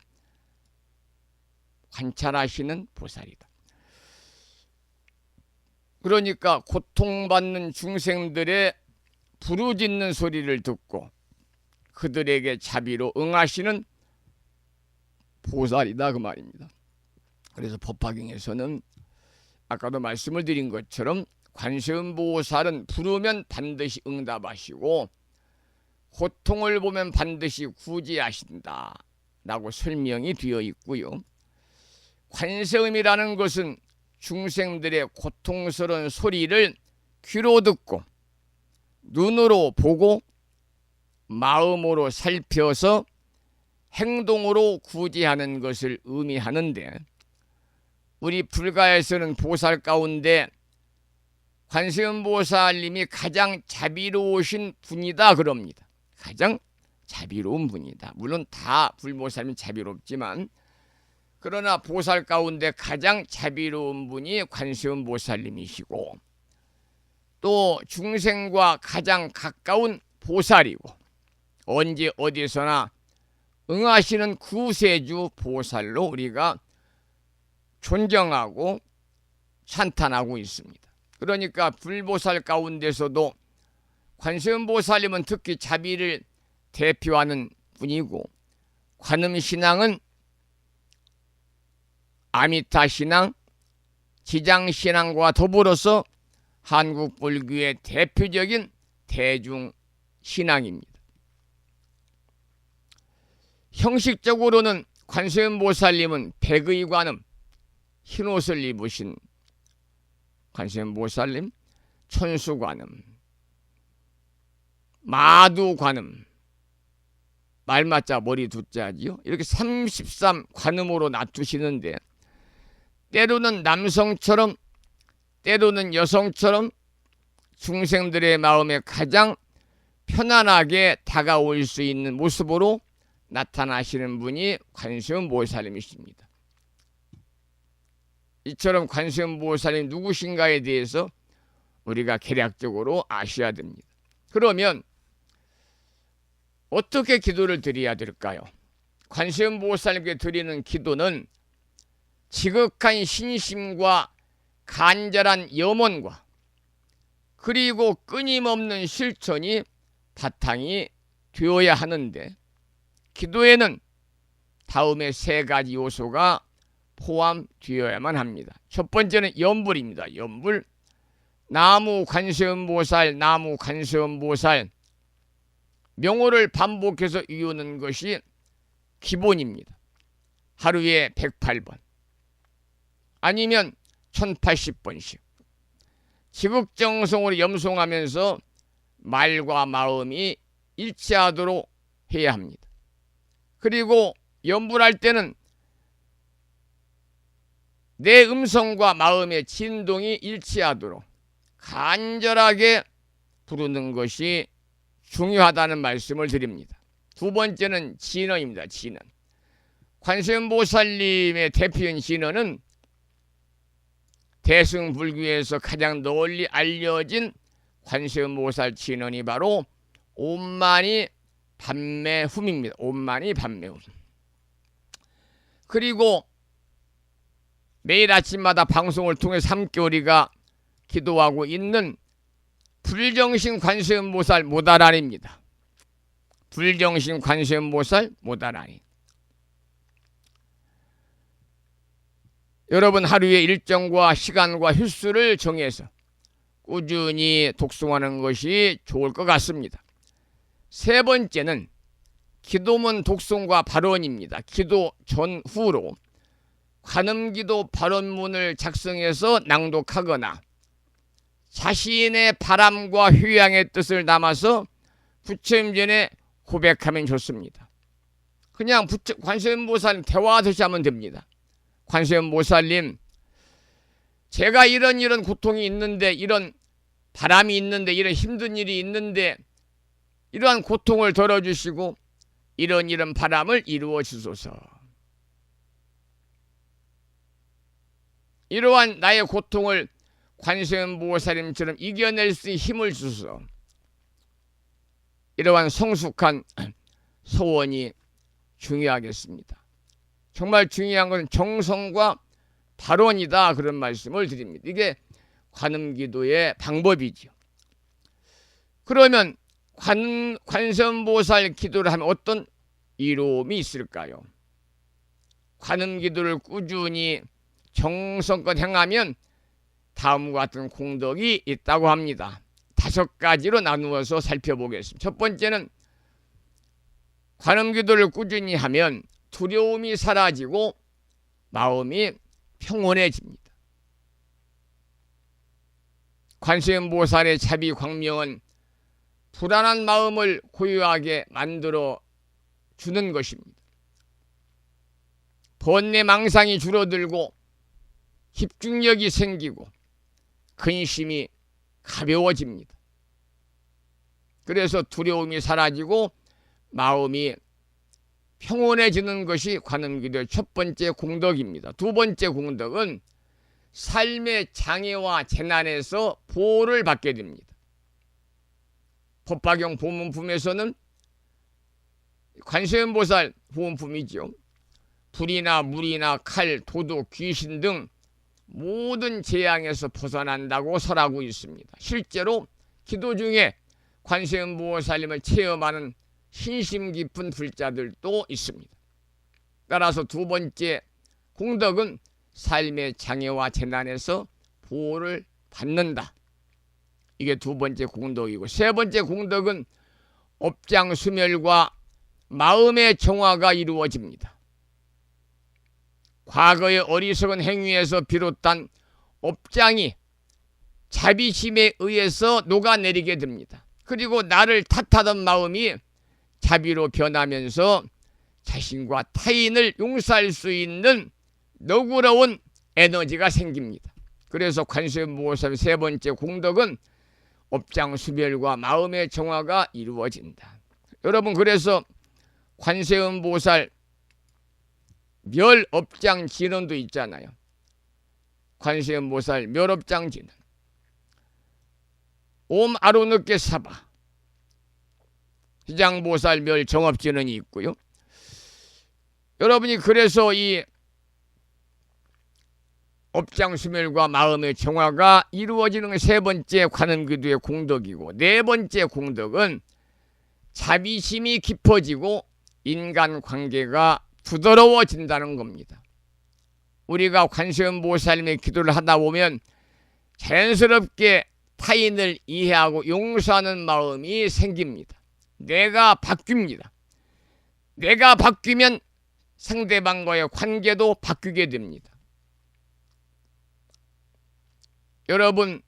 관찰하시는 보살이다. 그러니까 고통받는 중생들의 부르짖는 소리를 듣고 그들에게 자비로 응하시는 보살이다, 그 말입니다. 그래서 법화경에서는 아까도 말씀을 드린 것처럼 관세음보살은 부르면 반드시 응답하시고 고통을 보면 반드시 구제하신다 라고 설명이 되어 있고요. 관세음이라는 것은 중생들의 고통스러운 소리를 귀로 듣고 눈으로 보고 마음으로 살펴서 행동으로 구제하는 것을 의미하는데, 우리 불가에서는 보살 가운데 관세음보살님이 가장 자비로우신 분이다 그럽니다. 가장 자비로운 분이다. 물론 다 불보살님이 자비롭지만, 그러나 보살 가운데 가장 자비로운 분이 관세음보살님이시고, 또 중생과 가장 가까운 보살이고, 언제 어디서나 응하시는 구세주 보살로 우리가 존경하고 찬탄하고 있습니다. 그러니까 불보살 가운데서도 관세음보살님은 특히 자비를 대표하는 분이고, 관음신앙은 아미타신앙, 지장신앙과 더불어서 한국 불교의 대표적인 대중신앙입니다. 형식적으로는 관세음보살님은 백의관음, 흰옷을 입으신 관세음보살님, 천수관음, 마두관음, 말맞자 머리 두자지요. 이렇게 33관음으로 놔두시는데, 때로는 남성처럼 때로는 여성처럼 중생들의 마음에 가장 편안하게 다가올 수 있는 모습으로 나타나시는 분이 관세음보살님이십니다. 이처럼 관세음보살님 누구신가에 대해서 우리가 개략적으로 아셔야 됩니다. 그러면 어떻게 기도를 드려야 될까요? 관세음보살님께 드리는 기도는 지극한 신심과 간절한 염원과 그리고 끊임없는 실천이 바탕이 되어야 하는데, 기도에는 다음의 세 가지 요소가 포함되어야만 합니다. 첫 번째는 염불입니다. 염불. 나무 관세음보살, 나무 관세음보살, 명호를 반복해서 외우는 것이 기본입니다. 하루에 108번 아니면 1080번씩 지극정성으로 염송하면서 말과 마음이 일치하도록 해야 합니다. 그리고 염불할 때는 내 음성과 마음의 진동이 일치하도록 간절하게 부르는 것이 중요하다는 말씀을 드립니다. 두 번째는 진언입니다. 진언. 관세음보살님의 대표인 진언은 대승불교에서 가장 널리 알려진 관세음보살 진언이 바로 옴마니 밤매훔입니다. 옴마니 밤매훔. 그리고 매일 아침마다 방송을 통해서 함께 우리가 기도하고 있는 불정신 관세음보살 모다라니입니다. 불정신 관세음보살 모다라니. 여러분 하루의 일정과 시간과 횟수를 정해서 꾸준히 독송하는 것이 좋을 것 같습니다. 세 번째는 기도문 독송과 발언입니다. 기도 전후로 관음기도 발언문을 작성해서 낭독하거나 자신의 바람과 휴양의 뜻을 담아서 부처님 전에 고백하면 좋습니다. 그냥 관세음보살님 대화하듯이 하면 됩니다. 관세음보살님, 제가 이런 고통이 있는데, 이런 바람이 있는데, 이런 힘든 일이 있는데 이러한 고통을 덜어주시고 이런 바람을 이루어 주소서. 이러한 나의 고통을 관세음보살님처럼 이겨낼 수 있는 힘을 주소서. 이러한 성숙한 소원이 중요하겠습니다. 정말 중요한 것은 정성과 발언이다, 그런 말씀을 드립니다. 이게 관음기도의 방법이죠. 그러면 관세음보살 기도를 하면 어떤 이로움이 있을까요? 관음기도를 꾸준히 정성껏 행하면 다음과 같은 공덕이 있다고 합니다. 5가지로 나누어서 살펴보겠습니다. 첫 번째는 관음기도를 꾸준히 하면 두려움이 사라지고 마음이 평온해집니다. 관세음보살의 자비 광명은 불안한 마음을 고요하게 만들어 주는 것입니다. 번뇌 망상이 줄어들고 집중력이 생기고 근심이 가벼워집니다. 그래서 두려움이 사라지고 마음이 평온해지는 것이 관음기도의 첫 번째 공덕입니다. 두 번째 공덕은 삶의 장애와 재난에서 보호를 받게 됩니다. 법화경 보문품에서는 관세음보살 보문품이죠. 불이나 물이나 칼, 도둑, 귀신 등 모든 재앙에서 벗어난다고 설하고 있습니다. 실제로 기도 중에 관세음보살님을 체험하는 신심 깊은 불자들도 있습니다. 따라서 두 번째 공덕은 삶의 장애와 재난에서 보호를 받는다. 이게 두 번째 공덕이고, 세 번째 공덕은 업장수멸과 마음의 정화가 이루어집니다. 과거의 어리석은 행위에서 비롯한 업장이 자비심에 의해서 녹아내리게 됩니다. 그리고 나를 탓하던 마음이 자비로 변하면서 자신과 타인을 용서할 수 있는 너그러운 에너지가 생깁니다. 그래서 관세음보살 세 번째 공덕은 업장수멸과 마음의 정화가 이루어진다. 여러분, 그래서 관세음보살 멸업장진언도 있잖아요. 관세음보살 멸업장진언, 옴 아로늦게 사바, 희장보살 멸정업진언이 있고요. 여러분이 그래서 이 업장수멸과 마음의 정화가 이루어지는 세 번째 관음기도의 공덕이고, 네 번째 공덕은 자비심이 깊어지고 인간관계가 부드러워진다는 겁니다. 우리가 관세음보살님의 기도를 하다 보면 자연스럽게 타인을 이해하고 용서하는 마음이 생깁니다. 내가 바뀝니다. 내가 바뀌면 상대방과의 관계도 바뀌게 됩니다. 여러분,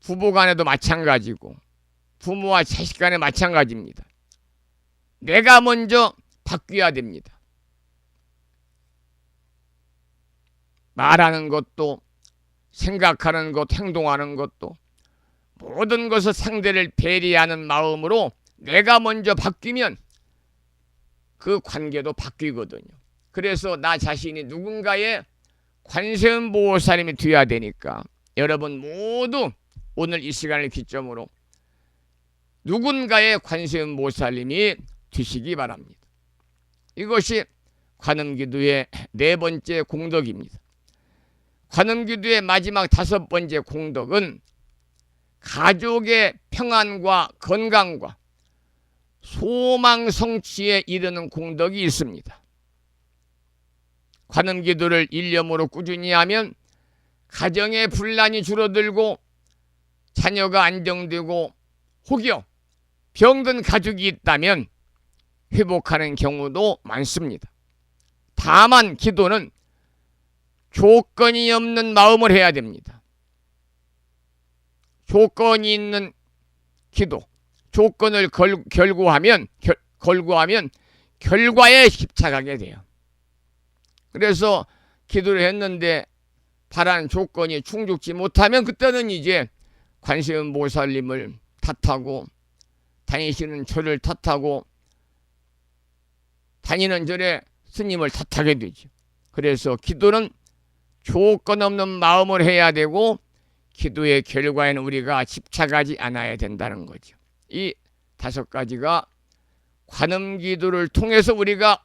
부부 간에도 마찬가지고 부모와 자식 간에 마찬가지입니다. 내가 먼저 바뀌어야 됩니다. 말하는 것도, 생각하는 것, 행동하는 것도 모든 것을 상대를 배려하는 마음으로 내가 먼저 바뀌면 그 관계도 바뀌거든요. 그래서 나 자신이 누군가의 관세음보살님이 되어야 되니까 여러분 모두 오늘 이 시간을 기점으로 누군가의 관세음보살님이 되시기 바랍니다. 이것이 관음기도의 네 번째 공덕입니다. 관음기도의 마지막 다섯 번째 공덕은 가족의 평안과 건강과 소망 성취에 이르는 공덕이 있습니다. 관음기도를 일념으로 꾸준히 하면 가정의 분란이 줄어들고 자녀가 안정되고 혹여 병든 가족이 있다면 회복하는 경우도 많습니다. 다만 기도는 조건이 없는 마음을 해야 됩니다. 조건이 있는 기도, 조건을 걸고하면 결과에 집착하게 돼요. 그래서 기도를 했는데 바라는 조건이 충족지 못하면 그때는 이제 관세음보살님을 탓하고 다니시는 절을 탓하고 다니는 절에 스님을 탓하게 되죠. 그래서 기도는 조건 없는 마음을 해야 되고 기도의 결과에는 우리가 집착하지 않아야 된다는 거죠. 이 5가지가 관음기도를 통해서 우리가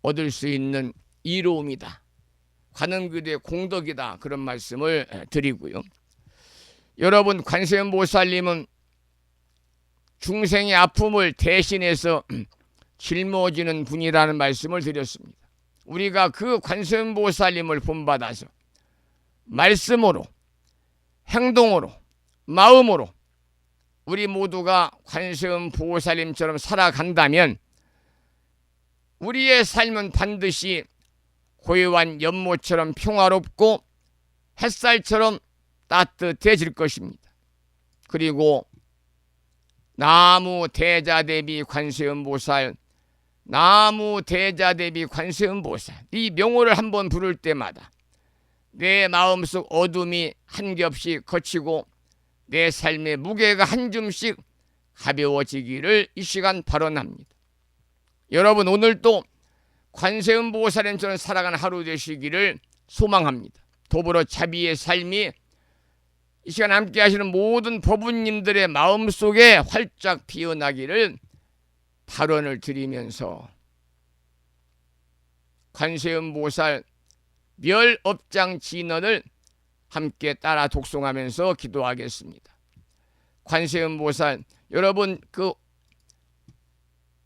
얻을 수 있는 이로움이다. 관음기도의 공덕이다. 그런 말씀을 드리고요. 여러분, 관세음보살님은 중생의 아픔을 대신해서 짊어지는 분이라는 말씀을 드렸습니다. 우리가 그 관세음보살님을 본받아서 말씀으로, 행동으로, 마음으로 우리 모두가 관세음보살님처럼 살아간다면 우리의 삶은 반드시 고요한 연못처럼 평화롭고 햇살처럼 따뜻해질 것입니다. 그리고 나무 대자대비 관세음보살, 나무 대자대비 관세음보살, 이 명호를 한번 부를 때마다 내 마음속 어둠이 한 겹씩 거치고 내 삶의 무게가 한 줌씩 가벼워지기를 이 시간 발언합니다. 여러분, 오늘도 관세음보살님처럼 살아가는 하루 되시기를 소망합니다. 더불어 자비의 삶이 이 시간 함께 하시는 모든 법우님들의 마음속에 활짝 피어나기를 발언을 드리면서 관세음보살 멸업장 진언을 함께 따라 독송하면서 기도하겠습니다. 관세음보살, 여러분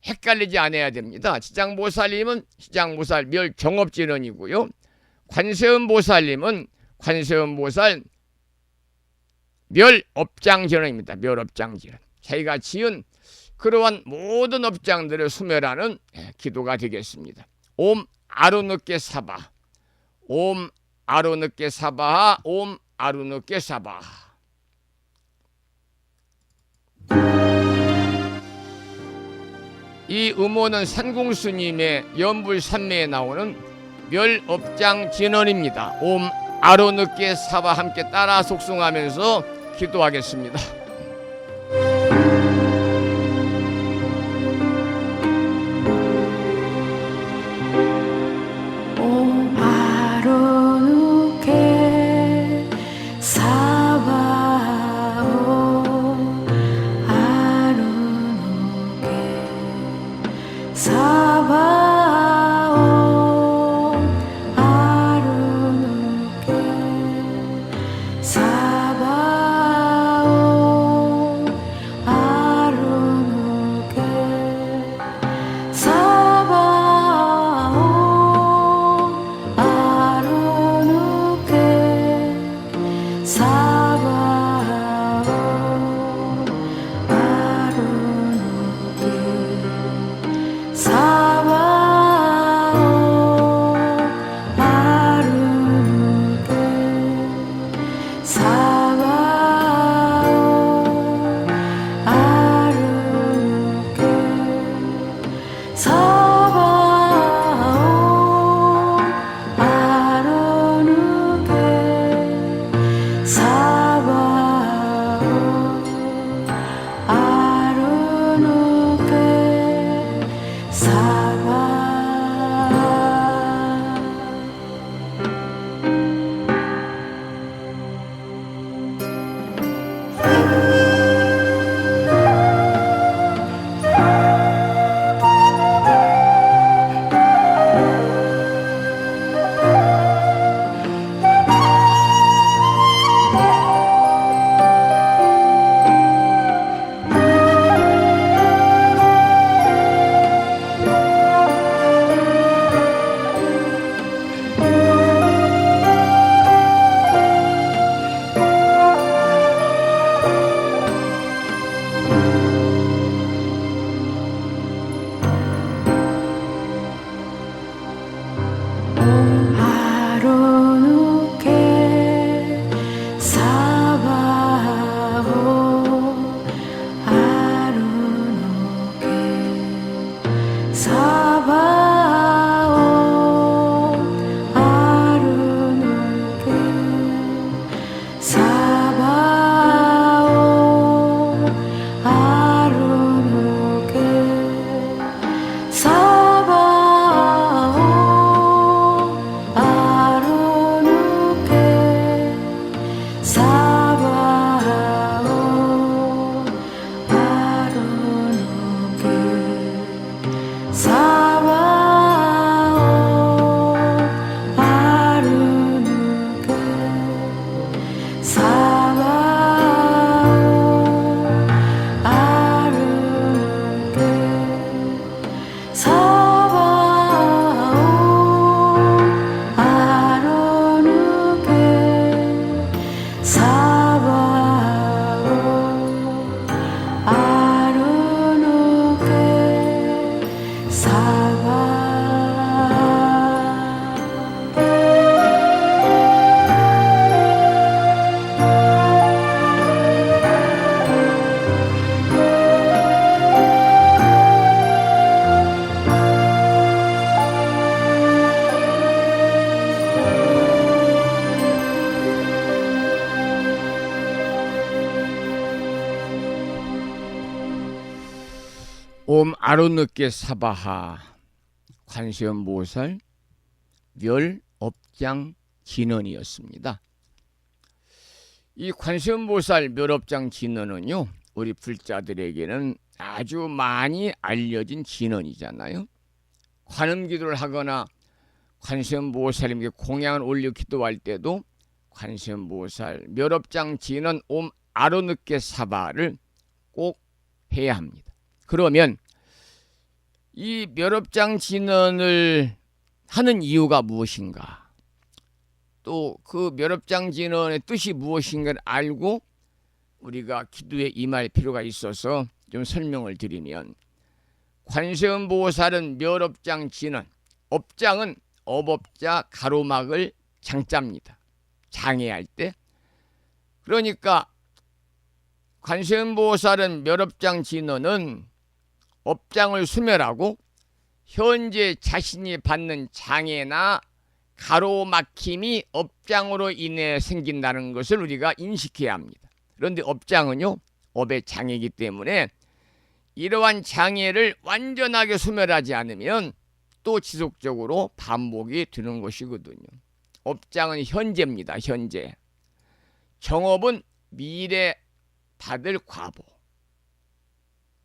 헷갈리지 않아야 됩니다. 지장보살님은 지장보살 멸정업진언이고요. 관세음보살님은 관세음보살 멸업장진언입니다. 멸업장진언. 자기가 지은 그러한 모든 업장들을 소멸하는 기도가 되겠습니다. 옴 아루느께 사바, 옴 아루느께 사바하, 옴 아루느께 사바하. 이 음호는 산공스님의 연불산매에 나오는 멸업장진언입니다. 옴 아루느께 사바 함께 따라 속송하면서 기도하겠습니다. 옴 아루느께 사바 옴 아루느께 사바 옴 아루느께 사바 옴 옴 아로느께 사바하 관세음보살 멸업장 진언이었습니다. 이 관세음보살 멸업장 진언은요, 우리 불자들에게는 아주 많이 알려진 진언이잖아요. 관음기도를 하거나 관세음보살님께 공양을 올려 기도할 때도 관세음보살 멸업장 진언 옴 아로느께 사바를 꼭 해야 합니다. 그러면 이 멸업장 진언을 하는 이유가 무엇인가? 또 그 멸업장 진언의 뜻이 무엇인가를 알고 우리가 기도에 임할 필요가 있어서 좀 설명을 드리면, 관세음보살은 멸업장 진언, 업장은 업업자 가로막을 장자입니다. 장애할 때. 그러니까 관세음보살은 멸업장 진언은 업장을 소멸하고 현재 자신이 받는 장애나 가로막힘이 업장으로 인해 생긴다는 것을 우리가 인식해야 합니다. 그런데 업장은요, 업의 장애이기 때문에 이러한 장애를 완전하게 소멸하지 않으면 또 지속적으로 반복이 되는 것이거든요. 업장은 현재입니다. 현재. 정업은 미래 받을 과보.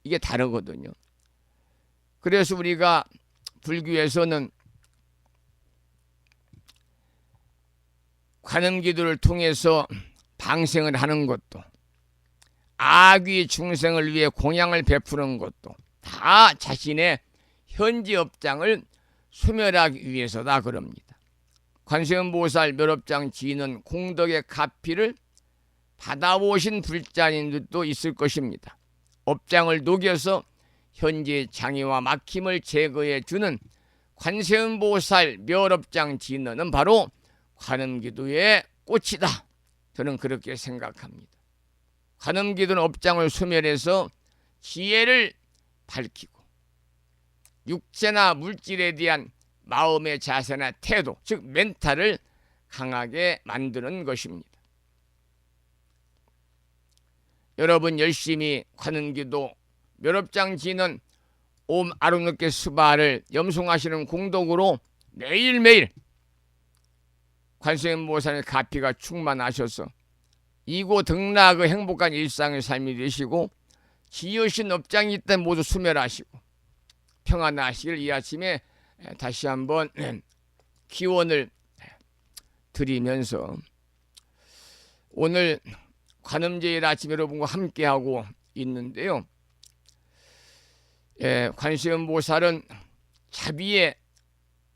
이게 다르거든요. 그래서 우리가 불교에서는 관음기도를 통해서 방생을 하는 것도, 악귀 중생을 위해 공양을 베푸는 것도 다 자신의 현지 업장을 소멸하기 위해서다 그럽니다. 관세음보살 멸업장 진언 공덕의 가피를 받아오신 불자님들도 있을 것입니다. 업장을 녹여서 현재 장애와 막힘을 제거해 주는 관세음보살 멸업장 진언은 바로 관음기도의 꽃이다. 저는 그렇게 생각합니다. 관음기도는 업장을 소멸해서 지혜를 밝히고 육체나 물질에 대한 마음의 자세나 태도, 즉 멘탈을 강하게 만드는 것입니다. 여러분 열심히 관음기도 멸업장 진언 옴 아로느께 스바를 염송하시는 공덕으로 매일매일 관세음보살의 가피가 충만하셔서 이고 등락의 행복한 일상의 삶이 되시고 지으신 업장이 있다면 모두 소멸하시고 평안하시길 이 아침에 다시 한번 기원을 드리면서 오늘 관음제일 아침 여러분과 함께하고 있는데요. 관세음보살은 자비의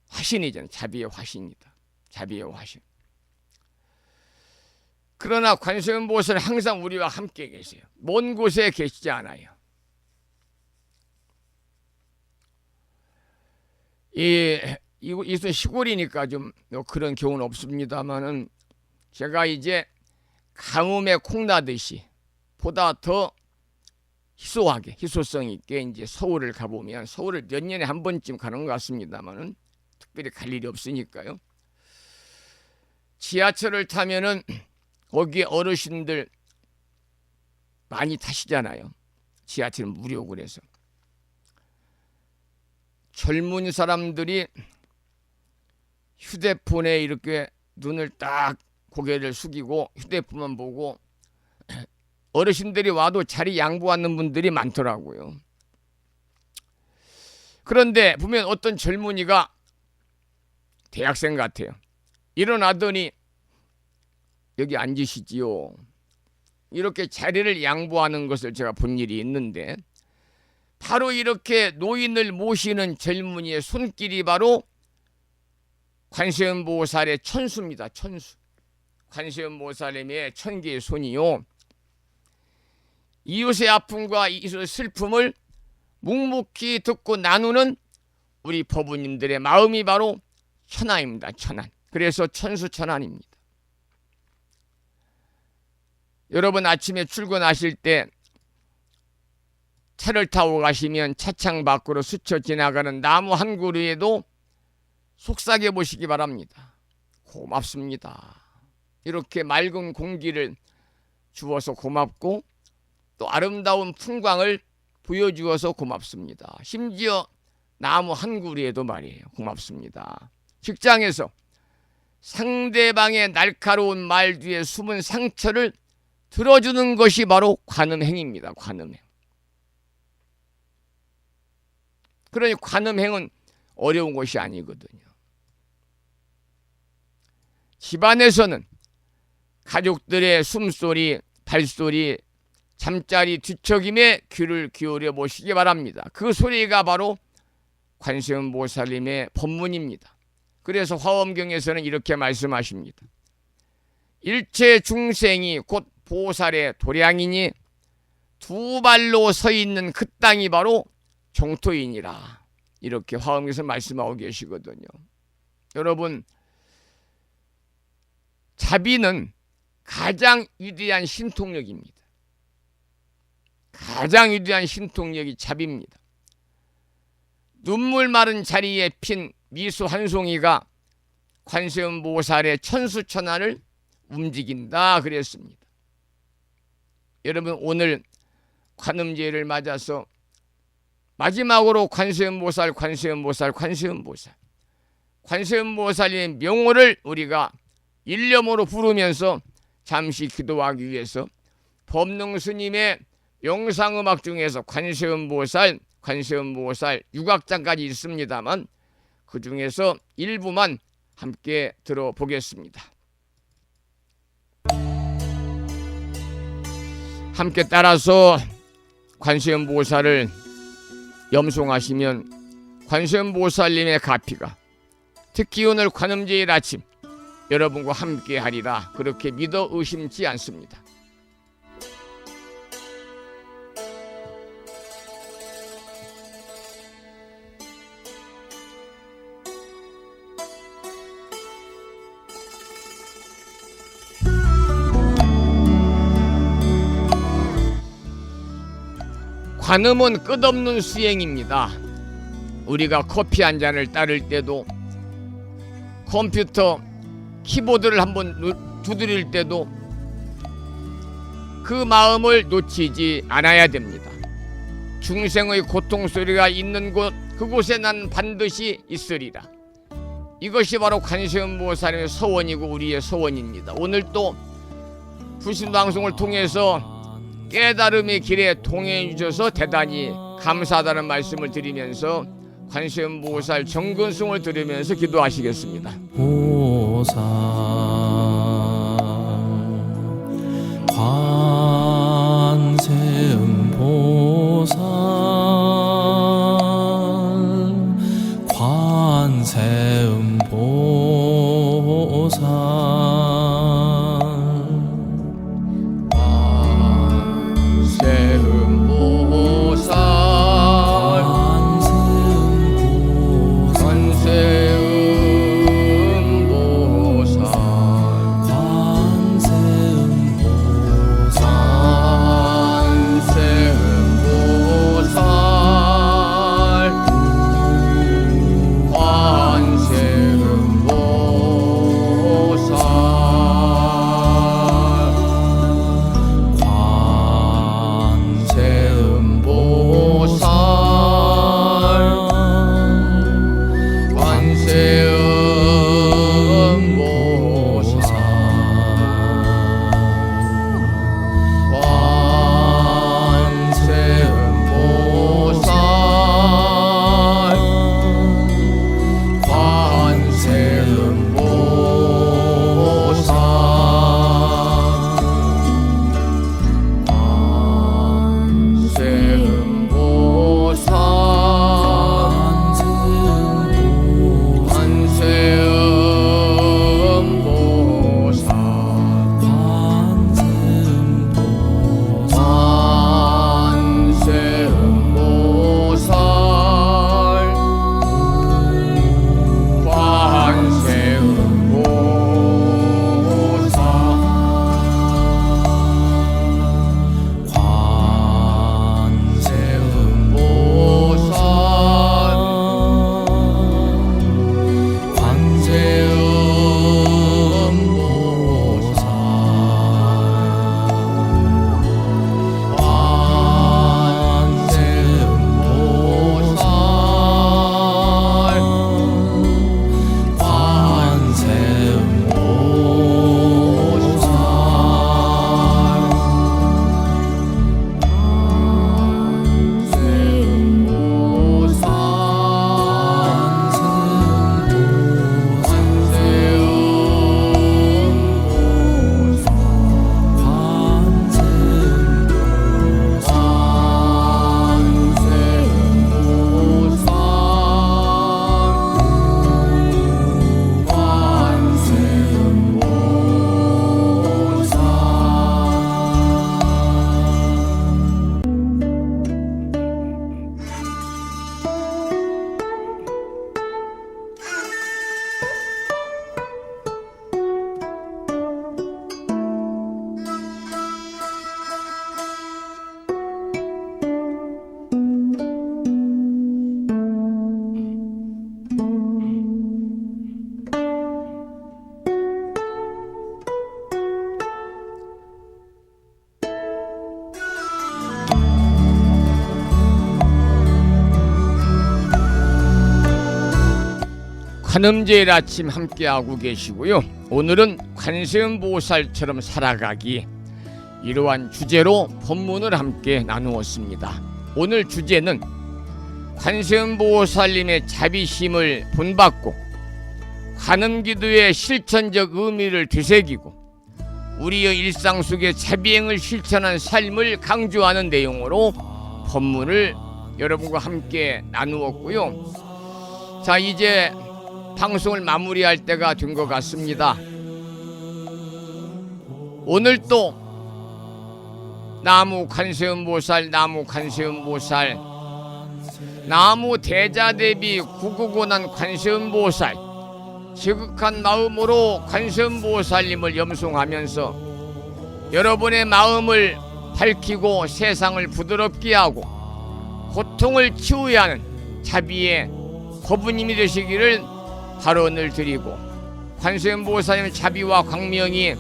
화신이잖아요. 자비의 화신이다. 자비의 화신. 그러나 관세음보살은 항상 우리와 함께 계세요. 먼 곳에 계시지 않아요. 이곳은 시골이니까 좀 그런 경우는 없습니다만은 제가 이제 가뭄에 콩나듯이 보다 더 희소하게, 희소성 있게 이제 서울을 가보면, 서울을 몇 년에 한 번쯤 가는 것 같습니다만은 특별히 갈 일이 없으니까요. 지하철을 타면은 거기에 어르신들 많이 타시잖아요. 지하철은 무료고 그래서. 젊은 사람들이 휴대폰에 이렇게 눈을 딱 고개를 숙이고 휴대폰만 보고 어르신들이 와도 자리 양보하는 분들이 많더라고요. 그런데 보면 어떤 젊은이가 대학생 같아요. 일어나더니 여기 앉으시지요. 이렇게 자리를 양보하는 것을 제가 본 일이 있는데, 바로 이렇게 노인을 모시는 젊은이의 손길이 바로 관세음보살의 천수입니다. 천수. 관세음보살님의 천개의 손이요. 이웃의 아픔과 이웃의 슬픔을 묵묵히 듣고 나누는 우리 법부님들의 마음이 바로 천안입니다. 천안. 그래서 천수천안입니다. 여러분 아침에 출근하실 때 차를 타고 가시면 차창 밖으로 스쳐 지나가는 나무 한 그루에도 속삭여 보시기 바랍니다. 고맙습니다. 이렇게 맑은 공기를 주어서 고맙고 또 아름다운 풍광을 보여주어서 고맙습니다. 심지어 나무 한 그루에도 말이에요. 고맙습니다. 직장에서 상대방의 날카로운 말 뒤에 숨은 상처를 들어주는 것이 바로 관음행입니다. 관음행. 그러니 관음행은 어려운 것이 아니거든요. 집안에서는 가족들의 숨소리, 발소리, 잠자리 뒤척임에 귀를 기울여 보시기 바랍니다. 그 소리가 바로 관세음보살님의 법문입니다. 그래서 화엄경에서는 이렇게 말씀하십니다. 일체 중생이 곧 보살의 도량이니 두 발로 서 있는 그 땅이 바로 정토이니라. 이렇게 화엄경에서 말씀하고 계시거든요. 여러분, 자비는 가장 위대한 신통력입니다. 가장 위대한 신통력이 자비입니다. 눈물 마른 자리에 핀 미소 한 송이가 관세음보살의 천수천하를 움직인다 그랬습니다. 여러분, 오늘 관음제를 맞아서 마지막으로 관세음보살, 관세음보살, 관세음보살, 관세음보살의 명호를 우리가 일념으로 부르면서 잠시 기도하기 위해서 법능스님의 영상음악 중에서 관세음보살, 관세음보살 육악장까지 있습니다만 그 중에서 일부만 함께 들어보겠습니다. 함께 따라서 관세음보살을 염송하시면 관세음보살님의 가피가 특히 오늘 관음제일 아침 여러분과 함께 하리라 그렇게 믿어 의심치 않습니다. 관음은 끝없는 수행입니다. 우리가 커피 한 잔을 따를 때도 컴퓨터 키보드를 한번 두드릴 때도 그 마음을 놓치지 않아야 됩니다. 중생의 고통 소리가 있는 곳 그곳에 난 반드시 있으리라. 이것이 바로 관세음보살의 서원이고 우리의 서원입니다. 오늘 또 불신방송을 통해서 깨달음의 길에 동행해 주셔서 대단히 감사하다는 말씀을 드리면서 관세음보살 정근송을 들으면서 기도하시겠습니다. 보살 관세음보살 관세음보살 관세음보살 관음제일 아침 함께하고 계시고요. 오늘은 관세음보살처럼 살아가기, 이러한 주제로 법문을 함께 나누었습니다. 오늘 주제는 관세음보살님의 자비심을 본받고 관음기도의 실천적 의미를 되새기고 우리의 일상 속의 자비행을 실천한 삶을 강조하는 내용으로 법문을 여러분과 함께 나누었고요. 자, 이제 방송을 마무리할 때가 된 것 같습니다. 오늘 또 나무 관세음보살, 나무 대자대비 구구고난 관세음보살, 지극한 마음으로 관세음보살님을 염송하면서 여러분의 마음을 밝히고 세상을 부드럽게 하고 고통을 치유해야 하는 자비의 거부님이 되시기를 발언을 드리고, 관세음보살님 자비와 광명이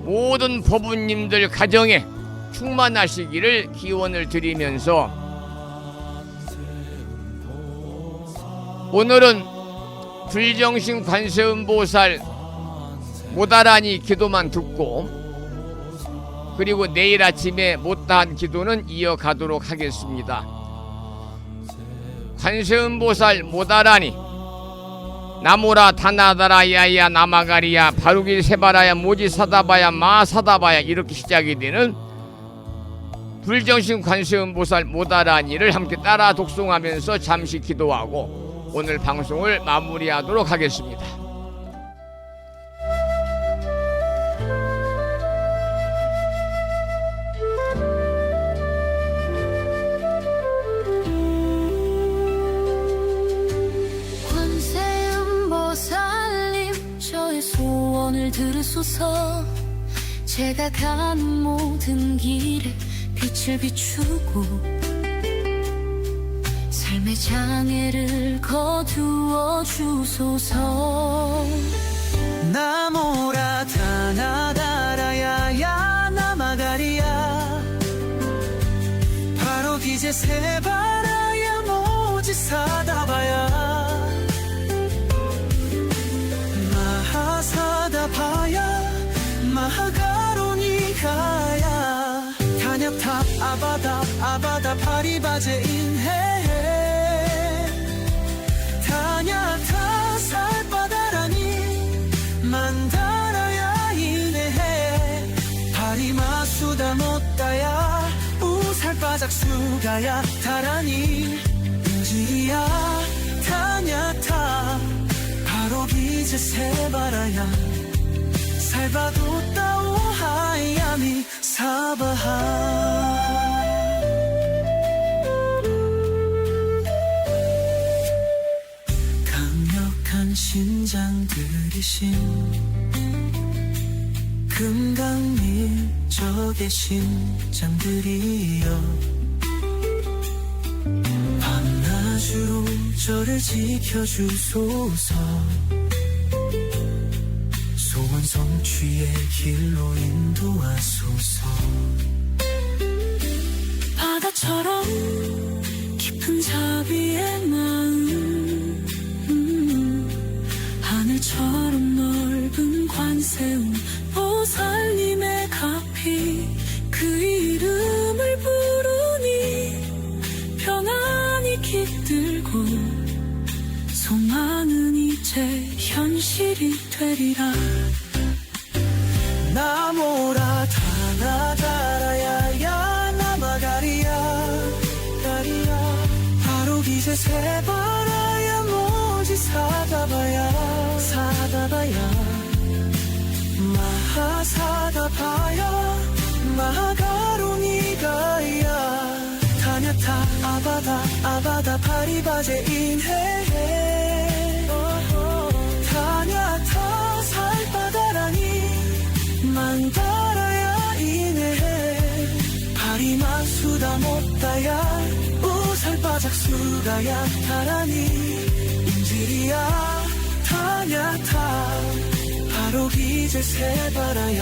모든 법부님들 가정에 충만하시기를 기원을 드리면서, 오늘은 불정신 관세음보살 모다라니 기도만 듣고, 그리고 내일 아침에 못다한 기도는 이어가도록 하겠습니다. 관세음보살 모다라니 나무라 다나다라야야 나마가리야 바루길 세바라야 모지사다바야 마사다바야, 이렇게 시작이 되는 불정신 관세음보살 모다라니를 함께 따라 독송하면서 잠시 기도하고 오늘 방송을 마무리하도록 하겠습니다. 관세음보살님, 저의 소원을 들으소서. 제가 가는 모든 길에 빛을 비추고 삶의 장애를 거두어 주소서. 나무라 다나다라야야 나마가리야 바로 기제 세바라야 모지사다바야 마하사다바야 마하가로니가야 타냐탑 아바다 파리바제 인해 타냐타 살바다라니 만다라야 이네해 파리마수다 못다야 우살바작 수가야 타라니 인지야 타냐타 바로 기제 세바라야 살바도 따오 하야미 사바하. 강력한 신장들이신 금강밀적의 신장들이여 밤낮으로 저를 지켜주소서. 소원 성취의 길로 인도하소서. 바다처럼 깊은 자비의 마음, 하늘처럼 넓은 관세음 보살님의 가피, 그 이름을 부르니 평안이 깃들고 소망은 이제 현실이 되리라. 나무라 다나다라야야 나마가리야 바로 기제 세바라야 모지사다바야 마하사다바야 마하가로니가야 타냐타 아바다 파리바제 인해 타냐타 살바다라니 만다라야 이네 파리마수다 못다야 우살바작 수가야 타라니 인지리야 타냐타 바로 기제 세바라야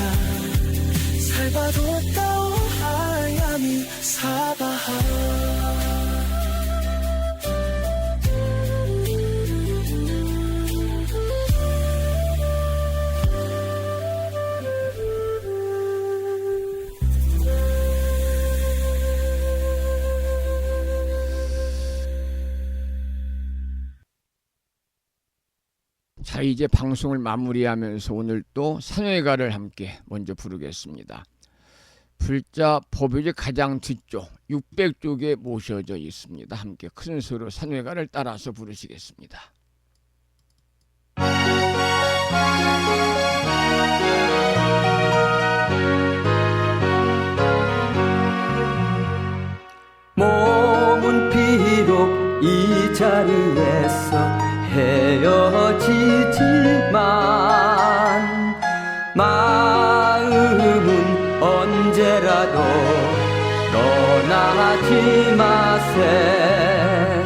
살바도 따오 하야미 사바하. 이제 방송을 마무리하면서 오늘 또 산회가를 함께 먼저 부르겠습니다. 불자 법요제 가장 뒤쪽 600쪽에 모셔져 있습니다. 함께 큰 소리로 산회가를 따라서 부르시겠습니다. 몸은 비록 이 자리에서 헤어지지만 마음은 언제라도 떠나지 마세.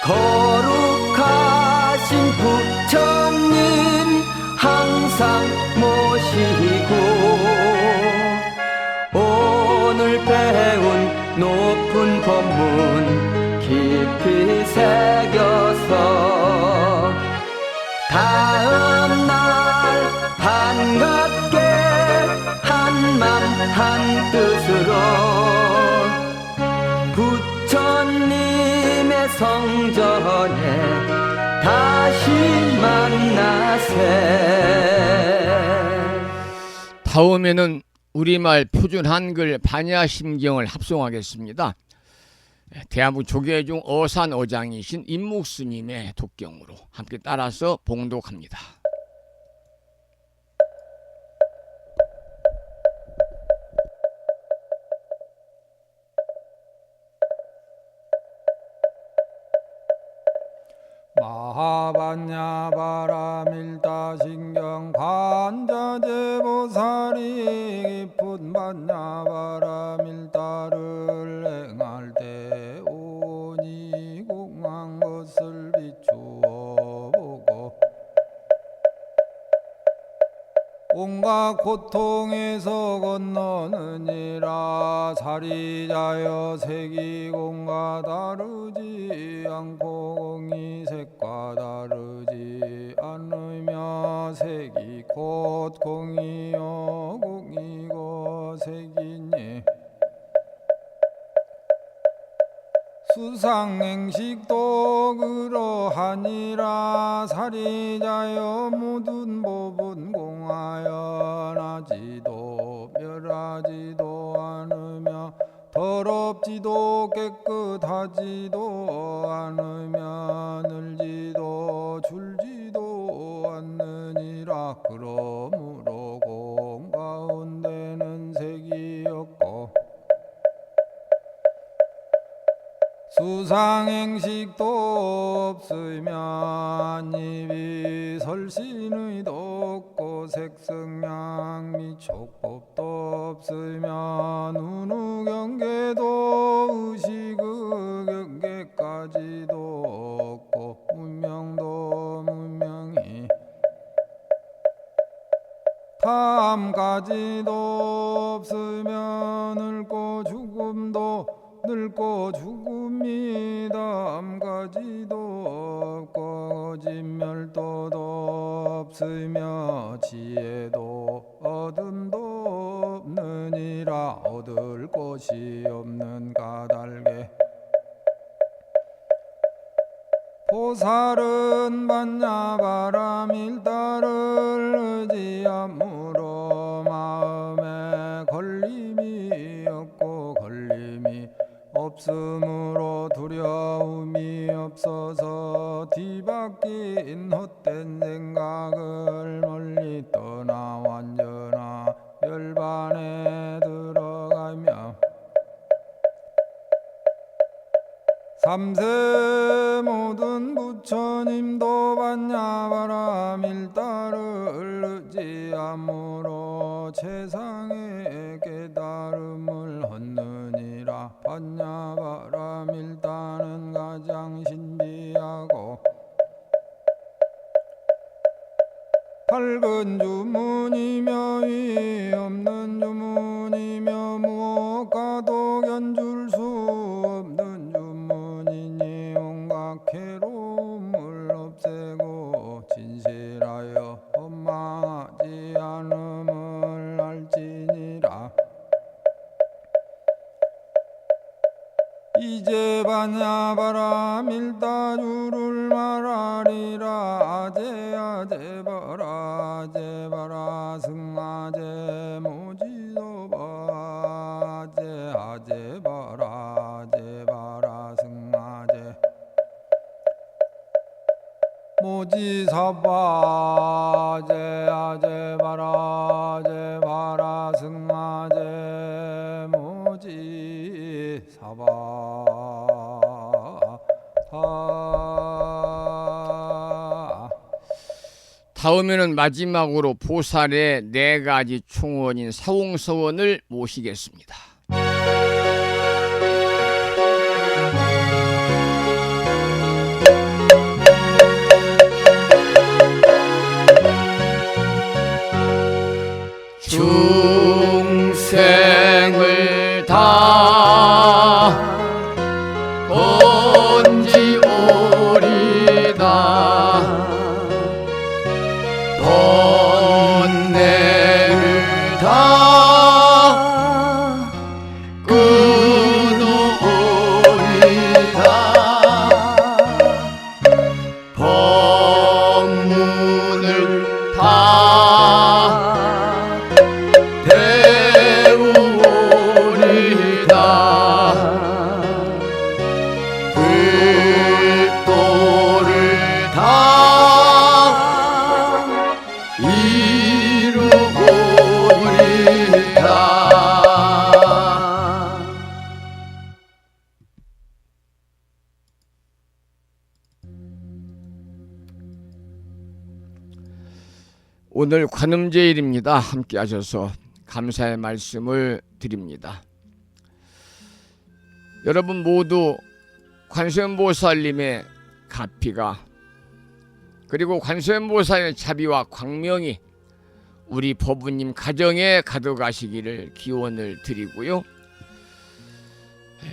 거룩하신 부처님 항상 모시고 오늘 배운 높은 법문 깊이 새겨서 다음날 반갑게 한맘 한뜻으로 부처님의 성전에 다시 만나세. 다음에는 우리말 표준 한글 반야심경을 합송하겠습니다. 대한민국 조계종 어산어장이신 임묵스님의 독경으로 함께 따라서 봉독합니다. 마하반야바라밀다신경 관자재보살이 깊은 반야바라밀다를 행할 때 오니 공한 것을 비추어 보고 온갖 고통에서 건너느니라. 사리자여 색이 공과 다르지 않고 공이 색과 다르지 않으며 색이 곧 공이요 공이고 색이니 수상행식도 그러하니라. 사리자여 모든 법은 공하여 나지도 멸하지도 않으며 더럽지도 깨끗하지도 않으며 늘지도 줄지도 않느니라. 그러므로 공 가운데는 색이 없고 수상행식도 없으면 입이 설신의도 없고 색성양 및 촉법도 없으면 운우경계도 의식의 경계까지도 없고 문명도 문명이 탐까지도 없으면 늙고 죽음도 늙고 죽음이 다음까지도 없고 진멸도도 없으며 지혜도 어둠도 없느니라. 얻을 것이 없는 까닭에 보살은 반야바라밀다를 의지함으로 마음에 걸림이 없고 걸림이 없으므로 두려움이 없어서 뒤바뀐 헛된 생각을 멀리 떠나 완전한 열반에 들어가며 삼세 모든 부처님도 반야바라밀다를 의지함으로 최상의 깨달음을 얻느니라. 반야바라밀다는 가장 신비하고 밝은 주문이며 위 없는 주문이며 무엇과도 견줄 수 없는 주문이니 온갖 괴로움을 없애고 진실하여 원망하지 않음을 알지니라. 이제 반야바라밀다주를 말하리라. 아제 사바제 아제 바라제 바라 승아제 무지 사바 다음에는 마지막으로 보살의 4가지 충원인 사홍서원을 모시겠습니다. 중생을 다 건지오리다 번뇌를 다 끊어오리다 법문을 다 배우오리다 불도를 다 이루오리다. 오늘 관음제일입니다. 함께 하셔서 감사의 말씀을 드립니다. 여러분 모두 관세음보살님의 가피가 그리고 관세음보살의 자비와 광명이 우리 법부님 가정에 가득하시기를 기원을 드리고요.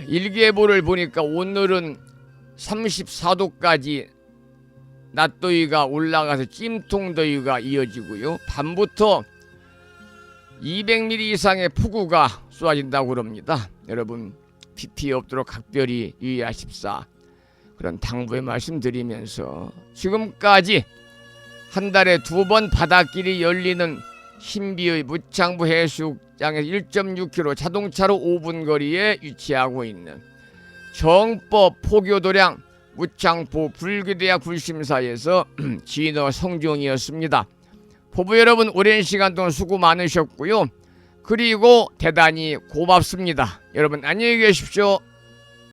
일기예보를 보니까 오늘은 34도까지 낮더위가 올라가서 찜통더위가 이어지고요. 밤부터 200mm 이상의 폭우가 쏟아진다고 그럽니다. 여러분 비 피해 없도록 각별히 유의하십사. 그런 당부의 말씀드리면서 지금까지 한 달에 2번 바닷길이 열리는 신비의 무창부 해수욕장에서 1.6km 자동차로 5분 거리에 위치하고 있는 정법 포교도량 무창포 불교대학 불심사에서 진어 성종이었습니다. 포부 여러분 오랜 시간 동안 수고 많으셨고요. 그리고 대단히 고맙습니다. 여러분 안녕히 계십시오.